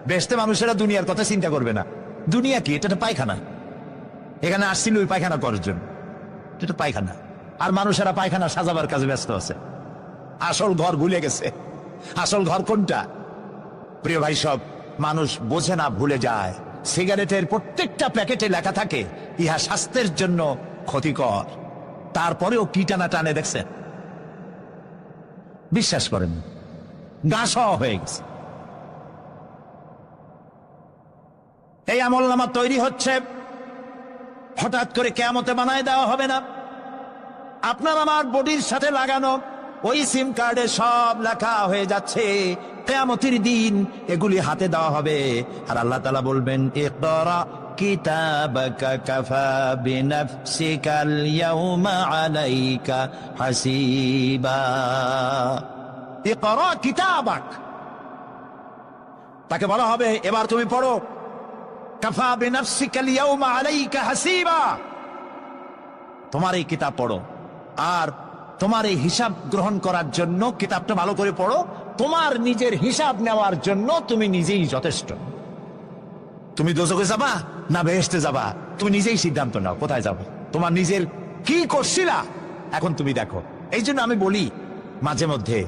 S4: বেহেশতে মানুষেরা দুনিয়ার কথা চিন্তা করবে না। দুনিয়া কি? এটা তো পায়খানা। এখানে আসছিল ওই পায়খানা করার জন্য, এটা তো পায়খানা। আর মানুষেরা পায়খানা সাজাবার কাজে ব্যস্ত আছে, আসল ঘর ভুলে গেছে। আসল ঘর কোনটা? প্রিয় ভাই, সব মানুষ বোঝে না, ভুলে যায়। সিগারেটের প্রত্যেকটা প্যাকেটে লেখা থাকে ইহা স্বাস্থ্যের জন্য ক্ষতিকর, তারপরেও কি টানা টানে দেখছেন? বিশ্বাস করেন, গাছ হয়ে গেছে। এই আমলনামা তৈরি হচ্ছে, হঠাৎ করে কিয়ামতে বানায় দেওয়া হবে না। আপনার আমার বডির সাথে লাগানো ওই সিম কার্ডে সব লেখা হয়ে যাচ্ছে। কিয়ামতের দিন এগুলি হাতে দেওয়া হবে, আর আল্লাহ তাআলা বলবেন, ইকরা কিতাবাকা কাফা বিনাফসিকাল ইয়াউমা আলাইকা হাসিবা। ইকরা কিতাবাক, তাকে বলা হবে এবার তুমি পড়ো। কাফা বিনাফসিকাল ইয়াউমা আলাইকা হাসিবা, তোমার এই কিতাব পড়ো, আর তোমার এই হিসাব গ্রহণ করার জন্য কিতাবটা ভালো করে পড়ো। তোমার নিজের হিসাব নেওয়ার জন্য তুমি নিজেই যথেষ্ট। তুমি দোজখে যাবা না বেহেশতে যাবা, তুমি নিজেই সিদ্ধান্ত নাও কোথায় যাবো। তোমার নিজের কি করছিলা এখন তুমি দেখো। এই জন্য আমি বলি মাঝে মধ্যে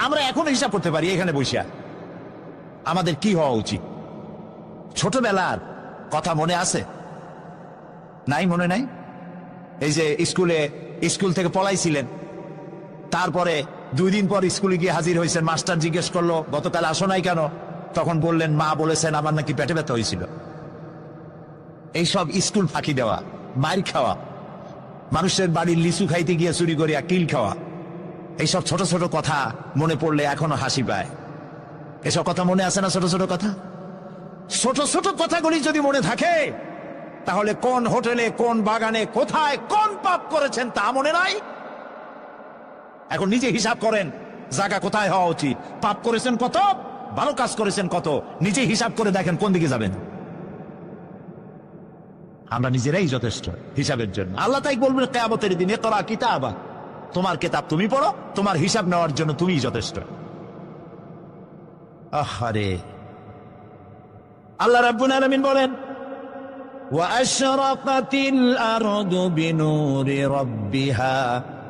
S4: আমরা এখন হিসাব করতে পারি এখানে বসিয়া। আমাদের কি হওয়া উচিত? ছোটবেলার কথা মনে আছে? নাই? মনে নাই? এই যে স্কুল থেকে পলাইছিলেন, তারপরে 2 দিন পর স্কুলে গিয়ে হাজির হয়েছেন, মাস্টার জিজ্ঞেস করলো গতকাল আসো নাই কেন? তখন বললেন মা বলেছেন আমার নাকি পেটে ব্যথা হয়েছিল। এইসব স্কুল ফাঁকি দেওয়া, মার খাওয়া, মানুষের বাড়ির লিচু খাইতে গিয়ে চুরি করিয়া কিল খাওয়া, এইসব ছোট ছোট কথা মনে পড়লে এখনো হাসি পায়। এসব কথা মনে আছে না? ছোট ছোট কথা, ছোট ছোট কথাগুলি যদি মনে থাকে, তাহলে কোন হোটেলে, কোন বাগানে, কোথায় কোন পাপ করেছেন তা মনে নাই? এখন নিজে হিসাব করেন জায়গা কোথায় হওয়া উচিত, পাপ করেছেন কত, ভালো কাজ করেছেন কত, নিজে হিসাব করে দেখেন কোন দিকে যাবেন। আমরা নিজেরাই যথেষ্ট হিসাবের জন্য। আল্লাহ তাই বলবেন কিয়ামতের দিন, ইকরা কিতাবা, তোমার কিতাব তুমি পড়ো, তোমার হিসাব নেওয়ার জন্য তুমিই যথেষ্ট। আহারে, আল্লাহ রাব্বুল আলামিন বলেন, وَأَشْرَقَتِ الْأَرْضُ بِنُورِ رَبِّهَا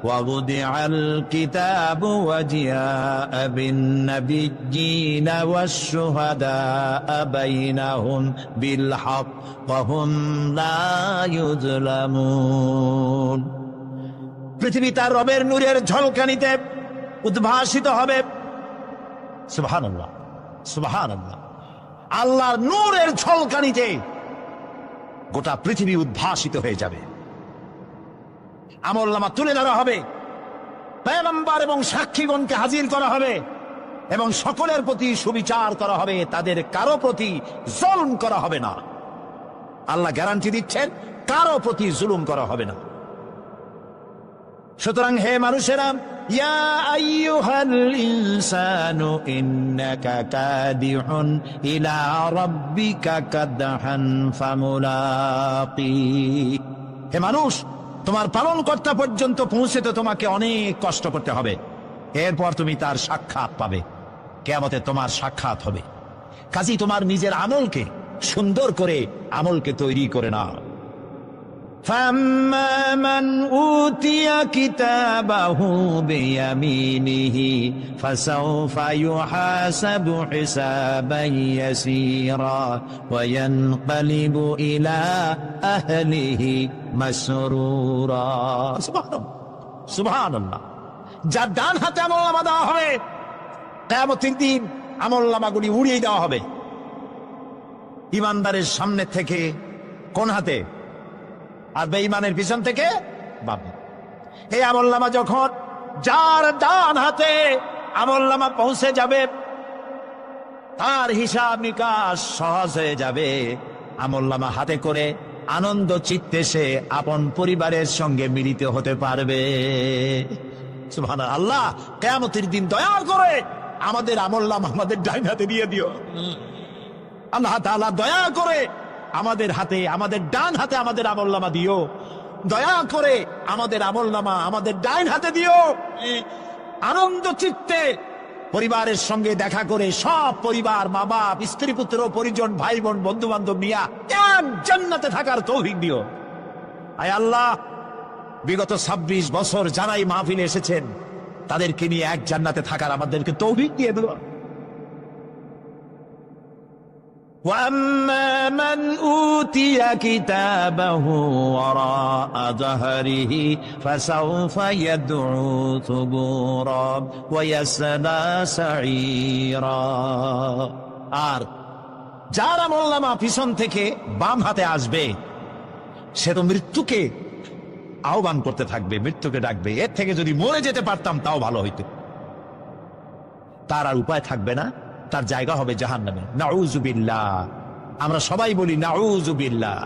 S4: وَوُضِعَ الْكِتَابُ وَجِاءَ بِالنَّبِيِّينَ وَالشُّهَدَاءَ بَيْنَهُمْ بِالْحَقِّ وَهُمْ لَا يُظْلَمُونَ। পৃথিবী তার রবের নূরের ঝলকানিতে উদ্ভাসিত হবে। সুবহানাল্লাহ, সুবহানাল্লাহ। আল্লাহর নূরের ঝলকানিতে গোটা পৃথিবী উদ্ভাসিত হয়ে যাবে। আমলনামা তুলে ধরা হবে, পয়গম্বর এবং সাক্ষীগণকে হাজির করা হবে, এবং সকলের প্রতি সুবিচার করা হবে, তাদের কারো প্রতি জুলুম করা হবে না। আল্লাহ গ্যারান্টি দিচ্ছেন কারো প্রতি জুলুম করা হবে না। সুতরাং হে মানুষেরা, ইয়া আইয়ুহাল ইনসানু ইন্নাকা কাদিহুন ইলা রাব্বিকা কাদহান ফামুলাকি। হে মানুষ, তোমার পালনকর্তা পর্যন্ত পৌঁছতে তোমাকে অনেক কষ্ট করতে হবে। এরপর তুমি তার সাক্ষাৎ পাবে, কিয়ামতে তোমার সাক্ষাৎ হবে। কাজেই তোমার নিজের আমলকে সুন্দর করে আমলকে তৈরি করে নাও। فَأَمَّا مَنْ أُوتِيَ كِتَابَهُ بِيَمِينِهِ فَسَوْفَ يُحَاسَبُ حِسَابًا يَسِيرًا وَيَنْقَلِبُ إِلَى أَهْلِهِ مَسْرُورًا। সুবহানাল্লাহ। যার ডান হাতে আমলনামা দেওয়া হবে, কিয়ামতের দিন আমলনামাগুলি উড়িয়ে দেওয়া হবে। ইমানদারের সামনে থেকে কোন হাতে, আর বেঈমানের পিছন থেকে বাম। এই আমলনামা যখন যার ডান হাতে আমলনামা পৌঁছে যাবে, তার হিসাব নিকাশ সহজ হয়ে যাবে। আমলনামা হাতে করে আনন্দ চিত্তে সে আপন পরিবারের সঙ্গে মিলিত হতে পারবে। সুবহানাল্লাহ। আল্লাহ কিয়ামতের দিন দয়া করে আমাদের আমলনামা আমাদের ডান হাতে দিয়ে দিও। আল্লাহ তাআলা দয়া করে আমাদের হাতে, আমাদের ডান হাতে আমাদের আমলনামা দিও। দয়া করে আমাদের আমলনামা আমাদের ডান হাতে দিও। আনন্দ চিত্তে পরিবারের সঙ্গে দেখা করে সব পরিবার, মা বাপ, স্ত্রী পুত্র পরিজন, ভাই বোন, বন্ধু বান্ধব নিয়ে এক জান্নাতে থাকার তৌফিক দিও। আয় আল্লাহ, বিগত 26 বছর যারাই মাহফিলে এসেছেন তাদেরকে নিয়ে এক জান্নাতে থাকার আমাদেরকে তৌফিক দিয়ে দিও। وَأَمَّا مَنْ أُوتِيَ كِتَابَهُ وَرَاءَ ظَهْرِهِ فَسَوْفَ يَدْعُو ثُبُورًا وَيَصْلَى سَعِيرًا। আর যার আমলনামা পিছন থেকে বাম হাতে আসবে, সে তো মৃত্যুকে আহ্বান করতে থাকবে, মৃত্যুকে ডাকবে। এর থেকে যদি মরে যেতে পারতাম তাও ভালো হইতো। তার আর উপায় থাকবে না, তার জায়গা হবে জাহান্নামে। নাউযুবিল্লাহ। আমরা সবাই বলি নাউযুবিল্লাহ।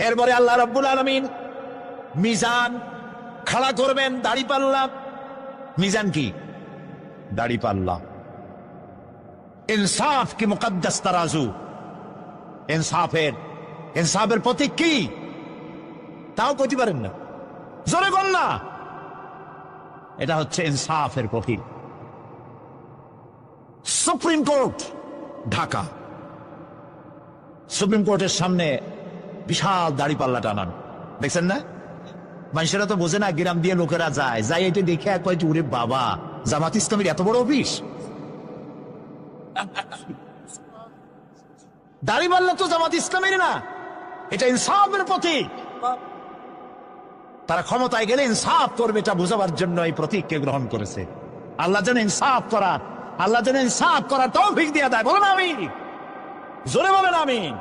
S4: এরপরে আল্লাহ রাব্বুল আলামিন মিজান খাড়া করবেন, দাড়িপাল্লা। মিজান কি? দাড়িপাল্লা। ইনসাফ কি মুকদ্দাস তারাজু। ইনসাফের প্রতীক কি তাও কইতে পারেন না, জোরে বল না। এটা হচ্ছে ইনসাফের প্রতীক। সুপ্রিম কোর্ট ঢাকা, সুপ্রিম কোর্টের সামনে বিশাল দাড়িপাল্লা টানান, দেখছেন না? মানুষেরা তো বোঝে না, গ্রাম দিয়ে লোকেরা যায়, যাই এটা দেখে এক কয়েকটি, ওরে বাবা, জামাত ইসলামের এত বড় অফিস। দাড়িপাল্লা তো জামাত ইসলামের না, এটা ইনসাফের প্রতীক। তারা ক্ষমতায় গেলে ইনসাফ করবে, এটা বোঝাবার জন্য এই প্রতীককে গ্রহণ করেছে। আল্লাহ যেন ইনসাফ করার, আল্লাহ যেন ইনসাফ করার তৌফিক দিয়ে দেয়। বলেন আমিন, জোরে বলেন আমিন।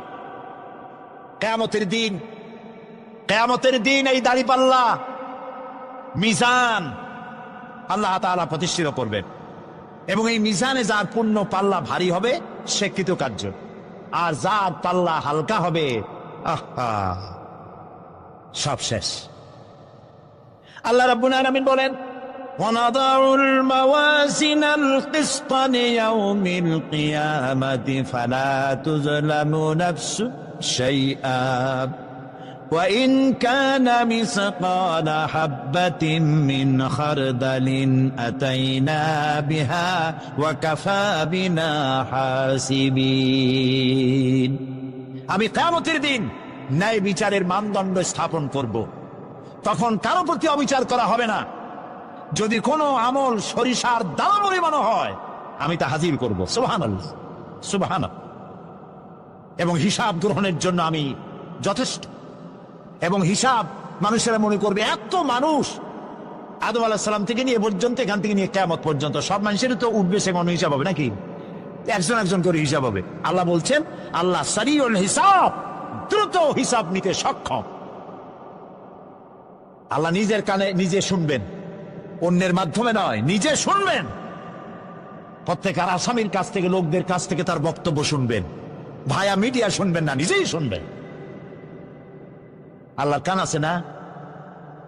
S4: কিয়ামতের দিন এই দাড়িপাল্লা, মিজান আল্লাহ তাআলা প্রতিষ্ঠিত করবেন, এবং এই মিজানে যার পুণ্য পাল্লা ভারী হবে সে কৃতকার্য, আর যার পাল্লা হালকা হবে আহা সব শেষ। আল্লাহ রাব্বুল আলামিন বলেন, وَنَضَعُ الْمَوَازِينَ الْقِسْطَ لِيَوْمِ الْقِيَامَةِ فَلَا تُظْلَمُ نَفْسٌ شَيْئًا وَإِنْ كَانَ مِثْقَالَ حَبَّةٍ مِّنْ خَرْدَلٍ أَتَيْنَا بِهَا وَكَفَى بِنَا حَاسِبِينَ। আমি কিয়ামতের দিন ন্যায় বিচারের মানদণ্ড স্থাপন করব, তখন কারো প্রতি অবিচার করা হবে না। যদি কোনো আমল সরিষার দানা পরিমাণও হয়, আমি তা হাজির করব। সুবহানাল্লাহ, সুবহানাল্লাহ। এবং হিসাব গ্রহণের জন্য আমি যথেষ্ট। এবং হিসাব মানুষেরা মনে করবে, এত মানুষ আদম আলাইহিস সালাম থেকে নিয়ে পর্যন্ত, এখান থেকে নিয়ে কিয়ামত পর্যন্ত সব মানুষের তো উঠবে সে কোনো হিসাব হবে নাকি? একজন একজন করে হিসাব হবে। আল্লাহ বলছেন, আল্লাহ সারিউল হিসাব, দ্রুত হিসাব নিতে সক্ষম। আল্লাহ নিজের কানে নিজে শুনবেন, অন্যের মাধ্যমে নয়, নিজে শুনবেন। প্রত্যেক আসামির কাছ থেকে, লোকদের কাছ থেকে তার বক্তব্য শুনবেন, ভায়া মিডিয়া শুনবেন না, নিজেই শুনবেন। আল্লাহর কান আছে না,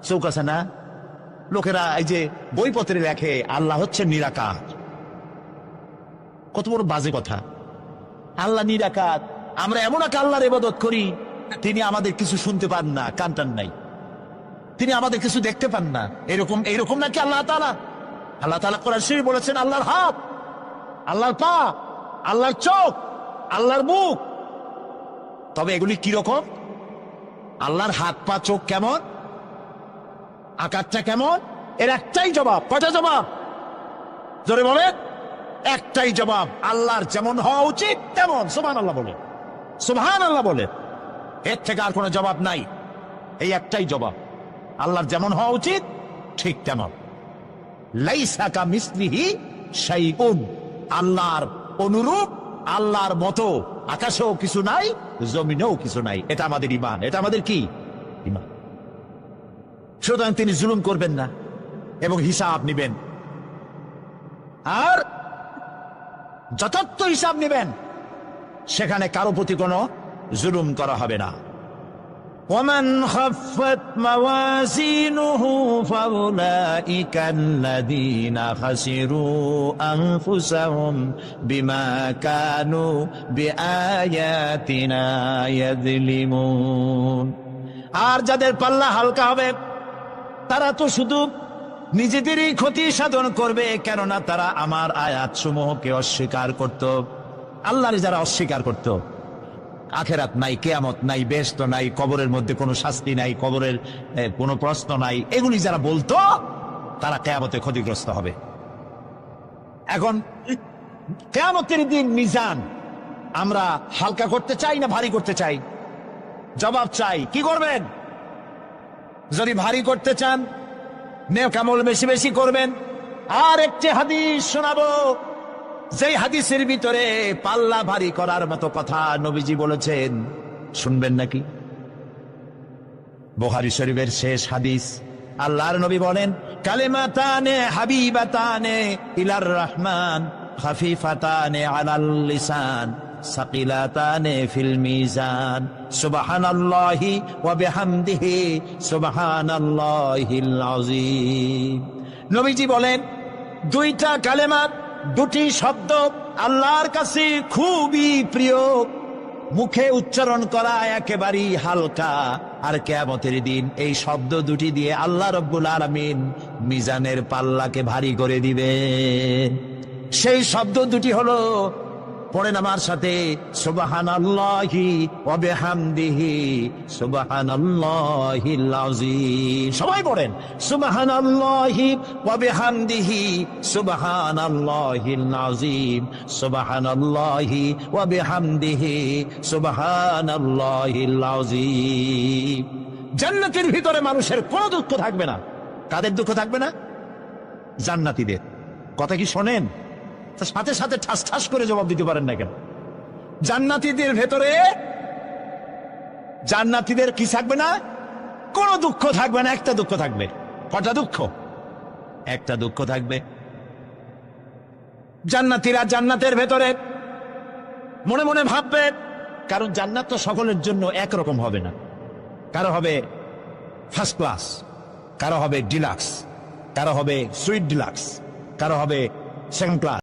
S4: চোখ আছে না? লোকেরা এই যে বইপত্রে লেখে আল্লাহ হচ্ছে নিরাকার, কত বড় বাজে কথা। আল্লাহ নিরাকার, আমরা এমন এক আল্লাহর ইবাদত করি তিনি আমাদের কিছু শুনতে পান না, কান টান নাই।
S2: তিনি আমাদের কিছু দেখতে পান না, এরকম নাকি আল্লাহ তাআলা কোরআন শরীফে বলেছেন আল্লাহর হাত, আল্লাহর পা, আল্লাহর চোখ, আল্লাহর মুখ। তবে এগুলি কিরকম? আল্লাহর হাত পা চোখ কেমন, আকারটা কেমন, এর একটাই জবাব। কয়টা জবাব? জোরে বলেন। একটাই জবাব, আল্লাহর যেমন হওয়া উচিত তেমন। সুবহানাল্লাহ বলে, সুবহানাল্লাহ বলে। এর থেকে আর কোনো জবাব নাই, এই একটাই জবাব, আল্লাহর যেমন হওয়া উচিত ঠিক তেমন। লাইসা কামিসলিহি শাইউন, আল্লাহর অনুরূপ, আল্লাহর মতো আকাশেও কিছু নাই, জমিনেও কিছু নাই। এটা আমাদের ঈমান, এটা আমাদের কি ঈমান। সুতরাং তিনি জুলুম করবেন না এবং হিসাব নিবেন, আর যথার্থ হিসাব নিবেন, সেখানে কারো প্রতি কোনো জুলুম করা হবে না। ومن خفت موازينه فأولئك الذين خسروا أنفسهم بما كانوا بآياتنا يظلمون। আর যাদের পাল্লা হালকা হবে তারা তো শুধু নিজেদেরই ক্ষতি সাধন করবে, কেননা তারা আমার আয়াত সমূহকে অস্বীকার করত। আল্লাহর যারা অস্বীকার করত, আখেরাত নাই, কিয়ামত নাই, বেহেশত নাই, কবরের মধ্যে কোনো শাস্তি নাই, কবরের কোনো প্রশ্ন নাই, এগুলি যারা বলতো তারা কিয়ামতে ক্ষতিগ্রস্ত হবে। এখন কিয়ামতের দিন মিজান আমরা হালকা করতে চাই না ভারী করতে চাই? জবাব চাই। কি করবেন? যদি ভারী করতে চান নেক আমল বেশি বেশি করবেন। আর একটি হাদিস শোনাবো, যেই হাদিসের ভিতরে পাল্লা ভারী করার মতো কথা নবীজি বলেছেন, শুনবেন নাকি? বুখারী শরীফের শেষ হাদিস, আল্লাহর নবী বলেন, কালিমাতানে হাবিবাতানে ইলার রহমান খাফিফাতানে আলাল লিসান সাকিলাতানে ফিল মিজান সুবহানাল্লাহি ওয়া বিহামদিহি সুবহানাল্লাহিল আযীম। নবীজি বলেন, দুইটা কালেমা, দুটি শব্দ আল্লাহর কাছে খুবই প্রিয়, মুখে উচ্চারণ করা একেবারেই হালকা, আর কিয়ামতের দিন এই শব্দ দুটি দিয়ে আল্লাহ রাব্বুল আলামিন মিজানের পাল্লাকে ভারী করে দিবেন। সেই শব্দ দুটি হলো, পড়েন আমার সাথে, সুবহানাল্লাহি ওয়া বিহামদিহি সুবহানাল্লাহিল আযীম। সবাই পড়েন, সুবহানাল্লাহি ওয়া বিহামদিহি সুবহানাল্লাহিল আযীম, সুবহানাল্লাহি ওয়া বিহামদিহি সুবহানাল্লাহিল আযীম। জান্নাতের ভিতরে মানুষের কোনো দুঃখ থাকবে না। কাদের দুঃখ থাকবে না? জান্নাতীদের। কথা কি শোনেন? সাথে সাথে ঠাস ঠাস করে জবাব দিতে পারেন না কেন? জান্নাতীদের ভেতরে, জান্নাতীদের কি থাকবে না? কোনো দুঃখ থাকবে না। একটা দুঃখ থাকবে। কটা দুঃখ? একটা দুঃখ থাকবে। জান্নাতীরা জান্নাতের ভেতরে মনে মনে ভাববে, কারণ জান্নাত তো সকলের জন্য একরকম হবে না। কারো হবে ফার্স্ট ক্লাস, কারো হবে ডিলাক্স, কারো হবে সুইট ডিলাক্স, কারো হবে সেকেন্ড ক্লাস।